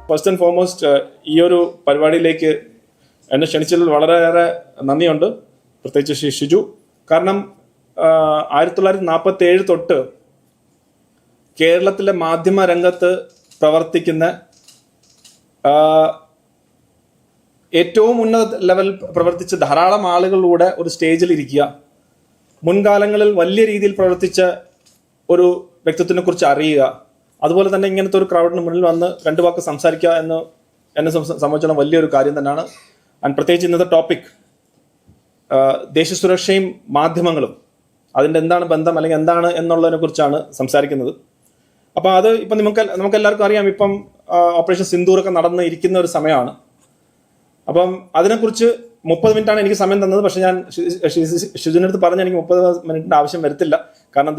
First and foremost ഈ ഒരു പരിപാടിയിലേക്ക് എന്നെ ക്ഷണിച്ചതിൽ വളരെയേറെ നന്ദിയുണ്ട്, പ്രത്യേകിച്ച് ശ്രീ ഷിജു. കാരണം 1947 തൊട്ട് കേരളത്തിലെ മാധ്യമ രംഗത്ത് പ്രവർത്തിക്കുന്ന ഏറ്റവും ഉന്നത ലെവൽ പ്രവർത്തിച്ച ധാരാളം ആളുകളിലൂടെ ഒരു സ്റ്റേജിൽ ഇരിക്കുക, മുൻകാലങ്ങളിൽ വലിയ രീതിയിൽ പ്രവർത്തിച്ച ഒരു വ്യക്തിത്വത്തിനെ കുറിച്ച് അറിയുക, അതുപോലെ തന്നെ ഇങ്ങനത്തെ ഒരു ക്രൗഡിന് മുന്നിൽ വന്ന് രണ്ടു വാക്ക് സംസാരിക്കുക എന്ന് എന്നെ സംബന്ധിച്ചിടത്തോളം വലിയൊരു കാര്യം തന്നെയാണ്. ആൻഡ് പ്രത്യേകിച്ച് ഇന്നത്തെ ടോപ്പിക് ദേശസുരക്ഷയും മാധ്യമങ്ങളും അതിൻ്റെ എന്താണ് ബന്ധം അല്ലെങ്കിൽ എന്താണ് എന്നുള്ളതിനെ കുറിച്ചാണ് സംസാരിക്കുന്നത്. അപ്പം അത് ഇപ്പം നമുക്ക് എല്ലാവർക്കും അറിയാം, ഇപ്പം ഓപ്പറേഷൻ സിന്ദൂറൊക്കെ നടന്ന് ഇരിക്കുന്ന ഒരു സമയമാണ്. അപ്പം അതിനെക്കുറിച്ച് 30 മിനിറ്റാണ് എനിക്ക് സമയം തന്നത്. പക്ഷെ ഞാൻ ഷിജുവിൻ്റെ അടുത്ത് പറഞ്ഞ എനിക്ക് 30 മിനിറ്റിൻ്റെ ആവശ്യം വരത്തില്ല, കാരണം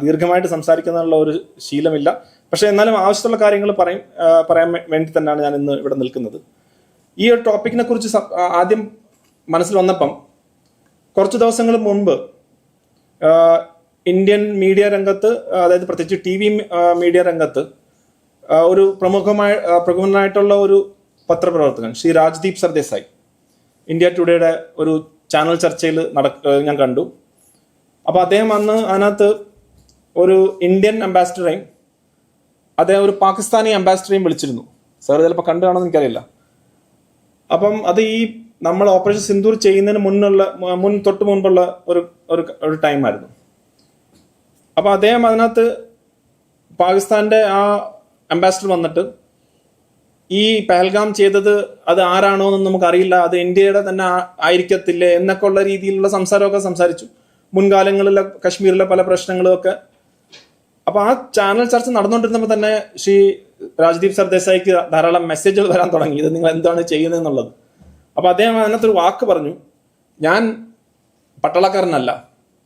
ദീർഘമായിട്ട് സംസാരിക്കുന്നതിനുള്ള ഒരു ശീലമില്ല. പക്ഷെ എന്നാലും ആവശ്യമുള്ള കാര്യങ്ങൾ പറയാൻ വേണ്ടി തന്നെയാണ് ഞാൻ ഇന്ന് ഇവിടെ നിൽക്കുന്നത്. ഈ ഒരു ടോപ്പിക്കിനെ കുറിച്ച് ആദ്യം മനസ്സിൽ വന്നപ്പം കുറച്ച് ദിവസങ്ങൾ മുൻപ് ഇന്ത്യൻ മീഡിയ രംഗത്ത്, അതായത് പ്രത്യേകിച്ച് TV മീഡിയ രംഗത്ത് ഒരു പ്രമുഖനായിട്ടുള്ള ഒരു പത്രപ്രവർത്തകൻ ശ്രീ രാജ്ദീപ് സർദേശായി ഇന്ത്യ ടുഡേയുടെ ഒരു ചാനൽ ചർച്ചയിൽ ഞാൻ കണ്ടു. അപ്പോൾ അദ്ദേഹം അതിനകത്ത് ഒരു ഇന്ത്യൻ അംബാസിഡറേയും അദ്ദേഹം ഒരു പാകിസ്ഥാനി അംബാസിഡറേയും വിളിച്ചിരുന്നു. സാർ ചിലപ്പോൾ കണ്ടു കാണുമെന്ന് എനിക്കറിയില്ല. അപ്പം അത് ഈ നമ്മൾ ഓപ്പറേഷൻ സിന്ദൂർ ചെയ്യുന്നതിന് തൊട്ട് മുൻപുള്ള ഒരു ടൈമായിരുന്നു. അപ്പോൾ അദ്ദേഹം അതിനകത്ത് പാകിസ്ഥാന്റെ ആ അംബാസിഡർ വന്നിട്ട് ഈ പഹൽഗാം ചെയ്തത് അത് ആരാണോ എന്ന് നമുക്കറിയില്ല, അത് ഇന്ത്യയുടെ തന്നെ ആയിരിക്കത്തില്ലേ എന്നൊക്കെ ഉള്ള രീതിയിലുള്ള സംസാരമൊക്കെ സംസാരിച്ചു. മുൻകാലങ്ങളിലെ കശ്മീരിലെ പല പ്രശ്നങ്ങളും ഒക്കെ. അപ്പൊ ആ ചാനൽ ചർച്ച നടന്നുകൊണ്ടിരുന്നപ്പോൾ തന്നെ ശ്രീ രാജ്ദീപ് സർദേശായിക്ക് ധാരാളം മെസ്സേജുകൾ വരാൻ തുടങ്ങി, ഇത് നിങ്ങൾ എന്താണ് ചെയ്യുന്നത് എന്നുള്ളത്. അപ്പൊ അദ്ദേഹം അതിനകത്തൊരു വാക്ക് പറഞ്ഞു, ഞാൻ പട്ടാളക്കാരനല്ല,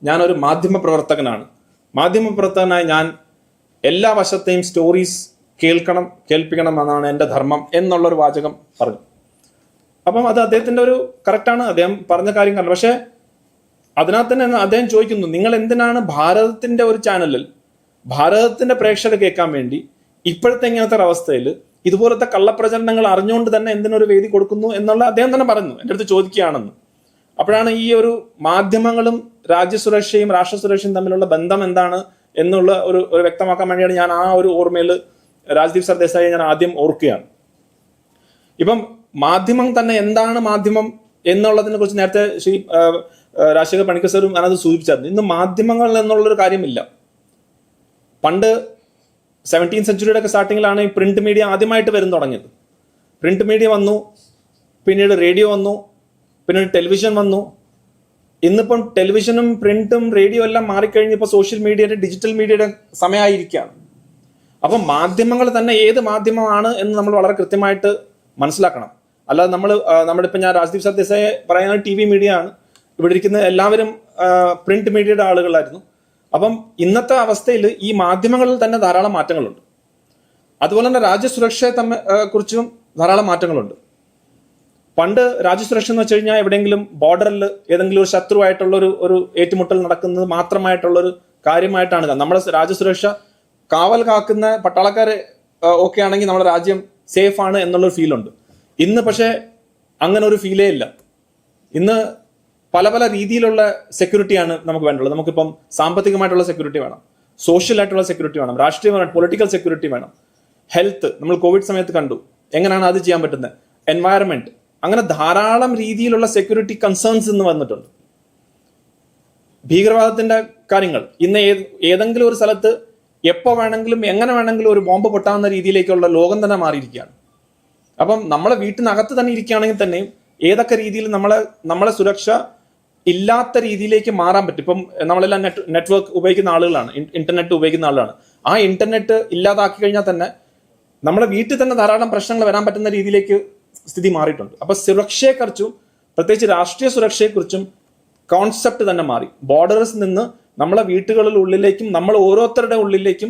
ഞാനൊരു മാധ്യമ പ്രവർത്തകനാണ്. മാധ്യമ പ്രവർത്തകനായി ഞാൻ എല്ലാ വശത്തെയും സ്റ്റോറീസ് കേൾപ്പിക്കണം എന്നാണ് എൻ്റെ ധർമ്മം എന്നുള്ളൊരു വാചകം പറഞ്ഞു. അപ്പം അത് അദ്ദേഹത്തിന്റെ ഒരു കറക്റ്റാണ്, അദ്ദേഹം പറഞ്ഞ കാര്യം കണ്ടു. പക്ഷെ അതിനകത്ത് തന്നെ അദ്ദേഹം ചോദിക്കുന്നു, നിങ്ങൾ എന്തിനാണ് ഭാരതത്തിന്റെ ഒരു ചാനലിൽ ഭാരതത്തിന്റെ പ്രേക്ഷകർ കേൾക്കാൻ വേണ്ടി ഇപ്പോഴത്തെ ഇങ്ങനത്തെ ഒരവസ്ഥയിൽ ഇതുപോലത്തെ കള്ളപ്രചരണങ്ങൾ അറിഞ്ഞുകൊണ്ട് തന്നെ എന്തിനൊരു വേദി കൊടുക്കുന്നു എന്നുള്ള അദ്ദേഹം തന്നെ പറഞ്ഞു, എൻ്റെ അടുത്ത് ചോദിക്കുകയാണെന്ന്. അപ്പോഴാണ് ഈ ഒരു മാധ്യമങ്ങളും രാജ്യസുരക്ഷയും രാഷ്ട്രസുരക്ഷയും തമ്മിലുള്ള ബന്ധം എന്താണ് എന്നുള്ള ഒരു വ്യക്തമാക്കാൻ വേണ്ടിയാണ് ഞാൻ ആ ഒരു ഓർമ്മയിൽ രാജ്ദീപ് സർദേശായി ഞാൻ ആദ്യം ഓർക്കുകയാണ്. ഇപ്പം മാധ്യമം തന്നെ എന്താണ് മാധ്യമം എന്നുള്ളതിനെ കുറിച്ച് നേരത്തെ ശ്രീ രാജശേഖർ പണിക്കർ സാറും അതിനകത്ത് സൂചിപ്പിച്ചായിരുന്നു. ഇന്ന് മാധ്യമങ്ങൾ എന്നുള്ളൊരു കാര്യമില്ല. പണ്ട് 17th സെഞ്ച്വറിയുടെ ഒക്കെ സ്റ്റാർട്ടിങ്ങിലാണ് ഈ പ്രിന്റ് മീഡിയ ആദ്യമായിട്ട് തുടങ്ങിയത്. പ്രിന്റ് മീഡിയ വന്നു, പിന്നീട് റേഡിയോ വന്നു, പിന്നീട് ടെലിവിഷൻ വന്നു. ഇന്നിപ്പം ടെലിവിഷനും പ്രിന്റും റേഡിയോ എല്ലാം മാറിക്കഴിഞ്ഞ് ഇപ്പോൾ സോഷ്യൽ മീഡിയയുടെ ഡിജിറ്റൽ മീഡിയയുടെ സമയമായിരിക്കുകയാണ്. അപ്പം മാധ്യമങ്ങൾ തന്നെ ഏത് മാധ്യമമാണ് എന്ന് നമ്മൾ വളരെ കൃത്യമായിട്ട് മനസ്സിലാക്കണം. അല്ലാതെ നമ്മുടെ ഇപ്പം ഞാൻ രാജ്ദീപ് സർദേശായി പറയുന്നത് TV മീഡിയ ആണ്, ഇവിടെ ഇരിക്കുന്ന എല്ലാവരും പ്രിന്റ് മീഡിയയുടെ ആളുകളായിരുന്നു. അപ്പം ഇന്നത്തെ അവസ്ഥയിൽ ഈ മാധ്യമങ്ങളിൽ തന്നെ ധാരാളം മാറ്റങ്ങളുണ്ട്. അതുപോലെ തന്നെ രാജ്യസുരക്ഷയെ കുറിച്ചും ധാരാളം മാറ്റങ്ങളുണ്ട്. പണ്ട് രാജ്യസുരക്ഷ എന്ന് വെച്ച് കഴിഞ്ഞാൽ എവിടെയെങ്കിലും ബോർഡറിൽ ഏതെങ്കിലും ഒരു ശത്രുവായിട്ടുള്ള ഒരു ഏറ്റുമുട്ടൽ നടക്കുന്നത് മാത്രമായിട്ടുള്ളൊരു കാര്യമായിട്ടാണ്. നമ്മുടെ രാജ്യസുരക്ഷ കാവൽ കാക്കുന്ന പട്ടാളക്കാരെ ഒക്കെ ആണെങ്കിൽ നമ്മുടെ രാജ്യം സേഫ് ആണ് എന്നുള്ളൊരു ഫീലുണ്ട്. ഇന്ന് പക്ഷേ അങ്ങനെ ഒരു ഫീലേ ഇല്ല. ഇന്ന് പല പല രീതിയിലുള്ള സെക്യൂരിറ്റിയാണ് നമുക്ക് വേണ്ടുള്ളത്. നമുക്കിപ്പം സാമ്പത്തികമായിട്ടുള്ള സെക്യൂരിറ്റി വേണം, സോഷ്യൽ ആയിട്ടുള്ള സെക്യൂരിറ്റി വേണം, രാഷ്ട്രീയമായിട്ട് പൊളിറ്റിക്കൽ സെക്യൂരിറ്റി വേണം, ഹെൽത്ത്, നമ്മൾ കോവിഡ് സമയത്ത് കണ്ടു എങ്ങനെയാണ് അത് ചെയ്യാൻ പറ്റുന്നത്, എൻവയറമെന്റ്, അങ്ങനെ ധാരാളം രീതിയിലുള്ള സെക്യൂരിറ്റി കൺസേൺസ് ഇന്ന് വന്നിട്ടുണ്ട്. ഭീകരവാദത്തിന്റെ കാര്യങ്ങൾ ഇന്ന് ഏതെങ്കിലും ഒരു സ്ഥലത്ത് എപ്പോൾ വേണമെങ്കിലും എങ്ങനെ വേണമെങ്കിലും ഒരു ബോംബ് പൊട്ടാവുന്ന രീതിയിലേക്കുള്ള ലോകം തന്നെ മാറിയിരിക്കുകയാണ്. അപ്പം നമ്മളെ വീട്ടിനകത്ത് തന്നെ ഇരിക്കുകയാണെങ്കിൽ തന്നെയും ഏതൊക്കെ രീതിയിൽ നമ്മളെ സുരക്ഷ ഇല്ലാത്ത രീതിയിലേക്ക് മാറാൻ പറ്റും. ഇപ്പം നമ്മളെല്ലാം നെറ്റ്വർക്ക് ഉപയോഗിക്കുന്ന ആളുകളാണ്, ഇന്റർനെറ്റ് ഉപയോഗിക്കുന്ന ആളുകളാണ്. ആ ഇന്റർനെറ്റ് ഇല്ലാതാക്കി കഴിഞ്ഞാൽ തന്നെ നമ്മുടെ വീട്ടിൽ തന്നെ ധാരാളം പ്രശ്നങ്ങൾ വരാൻ പറ്റുന്ന രീതിയിലേക്ക് സ്ഥിതി മാറിയിട്ടുണ്ട്. അപ്പൊ സുരക്ഷയെക്കുറിച്ചും പ്രത്യേകിച്ച് രാഷ്ട്രീയ സുരക്ഷയെക്കുറിച്ചും കോൺസെപ്റ്റ് തന്നെ മാറി. ബോർഡേഴ്സ് നിന്ന് നമ്മളെ വീട്ടുകളിൽ ഉള്ളിലേക്കും നമ്മൾ ഓരോരുത്തരുടെ ഉള്ളിലേക്കും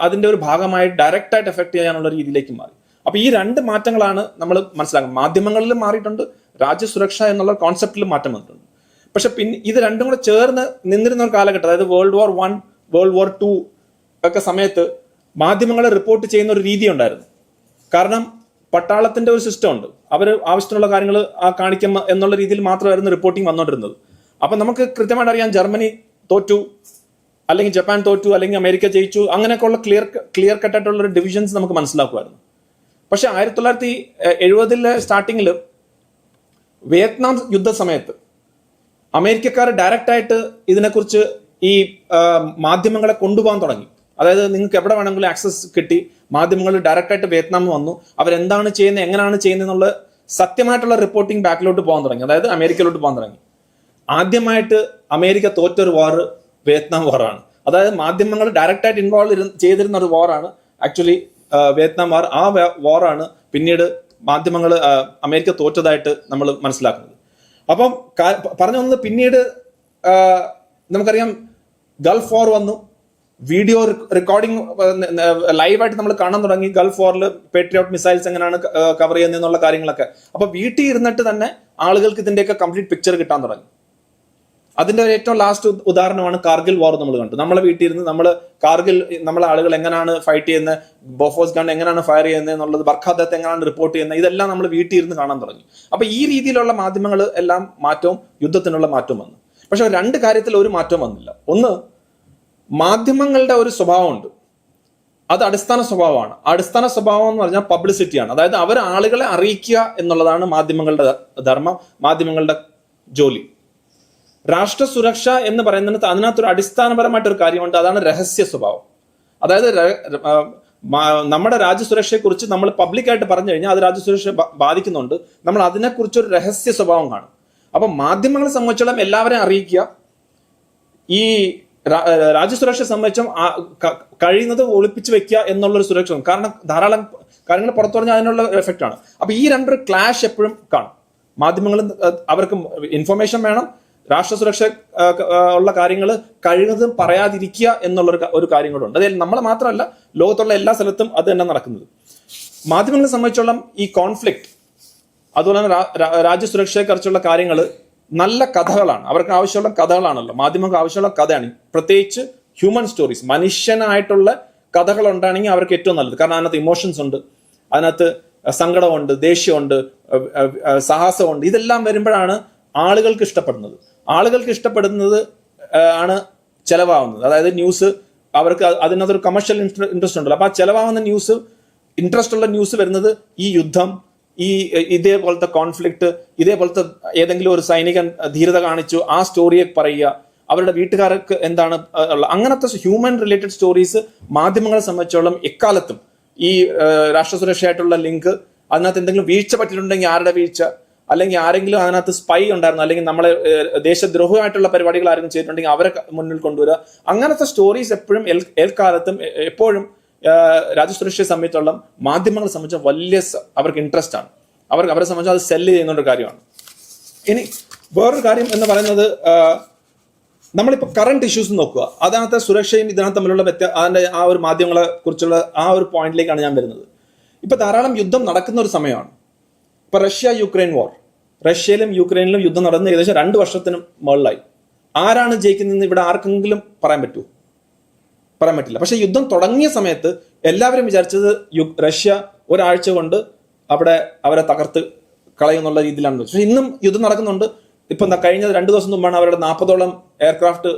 അതിന്റെ ഒരു ഭാഗമായി ഡയറക്റ്റ് ആയിട്ട് എഫക്ട് ചെയ്യാനുള്ള രീതിയിലേക്ക് മാറി. അപ്പൊ ഈ രണ്ട് മാറ്റങ്ങളാണ് നമ്മൾ മനസ്സിലാക്കുന്നത്. മാധ്യമങ്ങളിലും മാറിയിട്ടുണ്ട്, രാജ്യസുരക്ഷ എന്നുള്ള കോൺസെപ്റ്റിലും മാറ്റം വന്നിട്ടുണ്ട്. പക്ഷെ പിന്നെ ഇത് രണ്ടും കൂടെ ചേർന്ന് നിന്നിരുന്ന ഒരു കാലഘട്ടം, അതായത് World War I, World War II ഒക്കെ സമയത്ത് മാധ്യമങ്ങളെ റിപ്പോർട്ട് ചെയ്യുന്ന ഒരു രീതി ഉണ്ടായിരുന്നു. കാരണം പട്ടാളത്തിന്റെ ഒരു സിസ്റ്റം ഉണ്ട്. അവർ ആവശ്യത്തിനുള്ള കാര്യങ്ങൾ കാണിക്കും എന്നുള്ള രീതിയിൽ മാത്രമായിരുന്നു റിപ്പോർട്ടിംഗ് വന്നുകൊണ്ടിരുന്നത്. അപ്പൊ നമുക്ക് കൃത്യമായിട്ട് അറിയാം ജർമ്മനി തോറ്റു, അല്ലെങ്കിൽ ജപ്പാൻ തോറ്റു, അല്ലെങ്കിൽ അമേരിക്ക ജയിച്ചു, അങ്ങനെയൊക്കെയുള്ള ക്ലിയർ കട്ടായിട്ടുള്ള ഒരു ഡിവിഷൻസ് നമുക്ക് മനസ്സിലാക്കുമായിരുന്നു. പക്ഷെ 1970 സ്റ്റാർട്ടിങ്ങിൽ വിയറ്റ്നാം യുദ്ധ സമയത്ത് അമേരിക്കക്കാർ ഡയറക്റ്റ് ആയിട്ട് ഇതിനെക്കുറിച്ച് ഈ മാധ്യമങ്ങളെ കൊണ്ടുപോകാൻ തുടങ്ങി. അതായത് നിങ്ങൾക്ക് എവിടെ വേണമെങ്കിലും ആക്സസ് കിട്ടി, മാധ്യമങ്ങൾ ഡയറക്റ്റ് ആയിട്ട് വിയറ്റ്നാം വന്നു, അവരെന്താണ് ചെയ്യുന്നത്, എങ്ങനെയാണ് ചെയ്യുന്നത് എന്നുള്ള സത്യമായിട്ടുള്ള റിപ്പോർട്ടിംഗ് ബാക്കിലോട്ട് പോകാൻ തുടങ്ങി, അതായത് അമേരിക്കയിലോട്ട് പോകാൻ തുടങ്ങി. ആദ്യമായിട്ട് അമേരിക്ക തോറ്റൊരു വാർ വിയറ്റ്നാം വാറാണ്. അതായത് മാധ്യമങ്ങൾ ഡയറക്റ്റ് ആയിട്ട് ഇൻവോൾവ് ചെയ്തിരുന്ന ഒരു വാറാണ് ആക്ച്വലി വിയറ്റ്നാം വാർ. ആ വാറാണ് പിന്നീട് മാധ്യമങ്ങൾ അമേരിക്ക തോറ്റതായിട്ട് നമ്മൾ മനസ്സിലാക്കുന്നത്. അപ്പം പറഞ്ഞു വന്നത് പിന്നീട് നമുക്കറിയാം ഗൾഫ് വാർ വന്നു, വീഡിയോ റെക്കോർഡിംഗ് ലൈവായിട്ട് നമ്മൾ കാണാൻ തുടങ്ങി. ഗൾഫ് വാറിൽ പേട്രിയോട്ട് മിസൈൽസ് എങ്ങനെയാണ് കവർ ചെയ്യുന്നതെന്നുള്ള കാര്യങ്ങളൊക്കെ. അപ്പൊ വീട്ടിൽ ഇരുന്നിട്ട് തന്നെ ആളുകൾക്ക് ഇതിന്റെയൊക്കെ കംപ്ലീറ്റ് പിക്ചർ കിട്ടാൻ തുടങ്ങി. അതിന്റെ ഏറ്റവും ലാസ്റ്റ് ഉദാഹരണമാണ് കാർഗിൽ വാർ. നമ്മൾ കണ്ടു, നമ്മളെ വീട്ടിൽ ഇരുന്ന് നമ്മൾ കാർഗിൽ നമ്മളെ ആളുകൾ എങ്ങനെയാണ് ഫൈറ്റ് ചെയ്യുന്നത്, ബോഫോസ് ഗൺ എങ്ങനെയാണ് ഫയർ ചെയ്യുന്നത് എന്നുള്ളത്, ബർഖാദത്ത് എങ്ങനെയാണ് റിപ്പോർട്ട് ചെയ്യുന്നത്, ഇതെല്ലാം നമ്മൾ വീട്ടിൽ ഇരുന്ന് കാണാൻ തുടങ്ങി. അപ്പൊ ഈ രീതിയിലുള്ള മാധ്യമങ്ങൾ എല്ലാം മാറ്റവും യുദ്ധത്തിനുള്ള മാറ്റവും വന്നു. പക്ഷെ രണ്ട് കാര്യത്തിൽ ഒരു മാറ്റവും വന്നില്ല. ഒന്ന്, മാധ്യമങ്ങളുടെ ഒരു സ്വഭാവമുണ്ട്, അത് അടിസ്ഥാന സ്വഭാവമാണ്. അടിസ്ഥാന സ്വഭാവം എന്ന് പറഞ്ഞാൽ പബ്ലിസിറ്റിയാണ്. അതായത് അവർ ആളുകളെ അറിയിക്കുക എന്നുള്ളതാണ് മാധ്യമങ്ങളുടെ ധർമ്മം, മാധ്യമങ്ങളുടെ ജോലി. രാഷ്ട്ര സുരക്ഷ എന്ന് പറയുന്നത് അതിനകത്തൊരു അടിസ്ഥാനപരമായിട്ടൊരു കാര്യമുണ്ട്, അതാണ് രഹസ്യ സ്വഭാവം. അതായത് നമ്മുടെ രാജ്യസുരക്ഷയെക്കുറിച്ച് നമ്മൾ പബ്ലിക്കായിട്ട് പറഞ്ഞു കഴിഞ്ഞാൽ അത് രാജ്യസുരക്ഷ ബാധിക്കുന്നുണ്ട്. നമ്മൾ അതിനെക്കുറിച്ചൊരു രഹസ്യ സ്വഭാവം കാണും. അപ്പൊ മാധ്യമങ്ങളെ സംബന്ധിച്ചോളം എല്ലാവരെയും അറിയിക്കുക, ഈ രാജ്യസുരക്ഷയെ സംബന്ധിച്ചും കഴിയുന്നത് ഒളിപ്പിച്ചു വെക്കുക എന്നുള്ളൊരു സുരക്ഷ. കാരണം ധാരാളം കാര്യങ്ങൾ പുറത്തു പറഞ്ഞാൽ അതിനുള്ള എഫക്റ്റ് ആണ്. അപ്പൊ ഈ രണ്ടൊരു ക്ലാഷ് എപ്പോഴും കാണും. മാധ്യമങ്ങളും അവർക്ക് ഇൻഫർമേഷൻ വേണം, രാഷ്ട്ര സുരക്ഷ ഉള്ള കാര്യങ്ങൾ കഴിയുന്നതും പറയാതിരിക്കുക എന്നുള്ള ഒരു കാര്യം കൂടെ ഉണ്ട്. അതായത് നമ്മൾ മാത്രമല്ല, ലോകത്തുള്ള എല്ലാ സ്ഥലത്തും അത് തന്നെ നടക്കുന്നത്. മാധ്യമങ്ങളെ സംബന്ധിച്ചോളം ഈ കോൺഫ്ലിക്റ്റ്, അതുപോലെ തന്നെ രാജ്യസുരക്ഷയെക്കുറിച്ചുള്ള കാര്യങ്ങൾ നല്ല കഥകളാണ്, അവർക്ക് ആവശ്യമുള്ള കഥകളാണല്ലോ. മാധ്യമങ്ങൾക്ക് ആവശ്യമുള്ള കഥയാണ്, പ്രത്യേകിച്ച് ഹ്യൂമൻ സ്റ്റോറീസ്, മനുഷ്യനായിട്ടുള്ള കഥകൾ ഉണ്ടാണെങ്കിൽ അവർക്ക് ഏറ്റവും നല്ലത്. കാരണം അതിനകത്ത് ഇമോഷൻസ് ഉണ്ട്, അതിനകത്ത് സങ്കടമുണ്ട്, ദേഷ്യമുണ്ട്, സാഹസമുണ്ട്. ഇതെല്ലാം വരുമ്പോഴാണ് ആളുകൾക്ക് ഇഷ്ടപ്പെടുന്നത്. ആളുകൾക്ക് ഇഷ്ടപ്പെടുന്നത് ആണ് ചെലവാകുന്നത്. അതായത് ന്യൂസ് അവർക്ക് അതിനകത്തൊരു കമേഴ്ഷ്യൽ ഇൻട്രസ്റ്റ് ഉണ്ടല്ലോ. അപ്പൊ ആ ചെലവാകുന്ന ന്യൂസ്, ഇൻട്രസ്റ്റ് ഉള്ള ന്യൂസ് വരുന്നത് ഈ യുദ്ധം, ഈ ഇതേപോലത്തെ കോൺഫ്ലിക്റ്റ്, ഇതേപോലത്തെ ഏതെങ്കിലും ഒരു സൈനികൻ ധീരത കാണിച്ചു ആ സ്റ്റോറിയെ പറയുക, അവരുടെ വീട്ടുകാർക്ക് എന്താണ് ഉള്ള അങ്ങനത്തെ ഹ്യൂമൻ റിലേറ്റഡ് സ്റ്റോറീസ് മാധ്യമങ്ങളെ സംബന്ധിച്ചോളം എക്കാലത്തും ഈ രാഷ്ട്ര സുരക്ഷയായിട്ടുള്ള ലിങ്ക്, അതിനകത്ത് എന്തെങ്കിലും വീഴ്ച പറ്റിയിട്ടുണ്ടെങ്കിൽ ആരുടെ വീഴ്ച, അല്ലെങ്കിൽ ആരെങ്കിലും അതിനകത്ത് സ്പൈ ഉണ്ടായിരുന്നു, അല്ലെങ്കിൽ നമ്മളെ ദേശദ്രോഹമായിട്ടുള്ള പരിപാടികൾ ആരെങ്കിലും ചെയ്തിട്ടുണ്ടെങ്കിൽ അവരെ മുന്നിൽ കൊണ്ടുവരിക, അങ്ങനത്തെ സ്റ്റോറീസ് എപ്പോഴും എൽക്കാലത്തും എപ്പോഴും രാജ്യസുരക്ഷയെ സംബന്ധിച്ചോളം മാധ്യമങ്ങളെ സംബന്ധിച്ച് വലിയ അവർക്ക് ഇൻട്രസ്റ്റ് ആണ്. അവരെ സംബന്ധിച്ച് അത് സെല്ല് ചെയ്യുന്ന ഒരു കാര്യമാണ്. ഇനി വേറൊരു കാര്യം എന്ന് പറയുന്നത്, നമ്മളിപ്പോൾ കറണ്ട് ഇഷ്യൂസ് നോക്കുക, അതിനകത്തെ സുരക്ഷയും ഇതിനകത്ത് തമ്മിലുള്ള അതിന്റെ ആ ഒരു മാധ്യമങ്ങളെ കുറിച്ചുള്ള ആ ഒരു പോയിന്റിലേക്കാണ് ഞാൻ വരുന്നത്. ഇപ്പൊ ധാരാളം യുദ്ധം നടക്കുന്ന ഒരു സമയമാണ്. ഇപ്പൊ റഷ്യ യുക്രൈൻ വാർ, റഷ്യയിലും യുക്രൈനിലും യുദ്ധം നടന്ന് ഏകദേശം 2 വർഷത്തിന് മുകളിലായി. ആരാണ് ജയിക്കുന്നതെന്ന് ഇവിടെ ആർക്കെങ്കിലും പറയാൻ പറ്റുമോ? പറയാൻ പറ്റില്ല. പക്ഷെ യുദ്ധം തുടങ്ങിയ സമയത്ത് എല്ലാവരും വിചാരിച്ചത് റഷ്യ ഒരാഴ്ച കൊണ്ട് അവരെ തകർത്ത് കളയുന്നുള്ള രീതിയിലാണ്. പക്ഷെ ഇന്നും യുദ്ധം നടക്കുന്നുണ്ട്. ഇപ്പൊ കഴിഞ്ഞ 2 ദിവസം മുമ്പാണ് അവരുടെ 40ഓളം എയർക്രാഫ്റ്റ്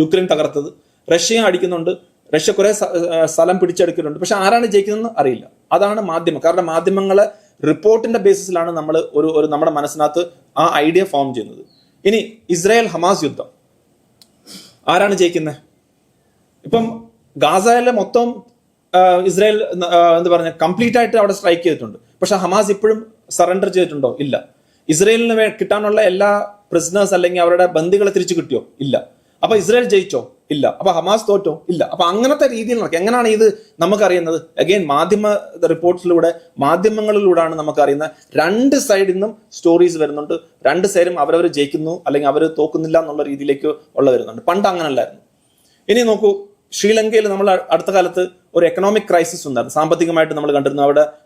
യുക്രൈൻ തകർത്തത്. റഷ്യയും അടിക്കുന്നുണ്ട്, റഷ്യ കുറെ സ്ഥലം പിടിച്ചെടുക്കുന്നുണ്ട്. പക്ഷെ ആരാണ് ജയിക്കുന്നതെന്ന് അറിയില്ല. അതാണ് മാധ്യമം. കാരണം മാധ്യമങ്ങളെ റിപ്പോർട്ടിന്റെ ബേസിസിലാണ് നമ്മൾ ഒരു നമ്മുടെ മനസ്സിനകത്ത് ആ ഐഡിയ ഫോം ചെയ്യുന്നത്. ഇനി ഇസ്രായേൽ ഹമാസ് യുദ്ധം, ആരാണ് ജയിക്കുന്നത്? ഇപ്പം ഗാസയിലെ മൊത്തം ഇസ്രായേൽ എന്താ പറഞ്ഞ കംപ്ലീറ്റ് ആയിട്ട് അവിടെ സ്ട്രൈക്ക് ചെയ്തിട്ടുണ്ട്. പക്ഷെ ഹമാസ് ഇപ്പോഴും സറണ്ടർ ചെയ്തിട്ടുണ്ടോ? ഇല്ല. ഇസ്രായേലിന് കിട്ടാനുള്ള എല്ലാ പ്രിസണേഴ്സ് അല്ലെങ്കിൽ അവരുടെ ബന്ദികളെ തിരിച്ചു കിട്ടിയോ? ഇല്ല. അപ്പൊ ഇസ്രായേൽ ജയിച്ചോ? ഇല്ല. അപ്പൊ ഹമാസ് തോറ്റോ? ഇല്ല. അപ്പൊ അങ്ങനത്തെ രീതിയിൽ നടക്കും. എങ്ങനെയാണ് ഇത് നമുക്കറിയുന്നത്? അഗെയിൻ മാധ്യമ റിപ്പോർട്ട്സിലൂടെ, മാധ്യമങ്ങളിലൂടെയാണ് നമുക്കറിയുന്നത്. 2 സൈഡിൽ നിന്നും സ്റ്റോറീസ് വരുന്നുണ്ട്. 2 സൈഡും അവരവർ ജയിക്കുന്നു അല്ലെങ്കിൽ അവർ തോക്കുന്നില്ല എന്നുള്ള രീതിയിലേക്ക് വരുന്നുണ്ട്. പണ്ട് അങ്ങനല്ലായിരുന്നു. ഇനി നോക്കൂ, ശ്രീലങ്കയിൽ നമ്മൾ അടുത്ത കാലത്ത് ഒരു എക്കണോമിക് ക്രൈസിസ് ഉണ്ടായിരുന്നു. സാമ്പത്തികമായിട്ട് നമ്മൾ കണ്ടിരുന്നു.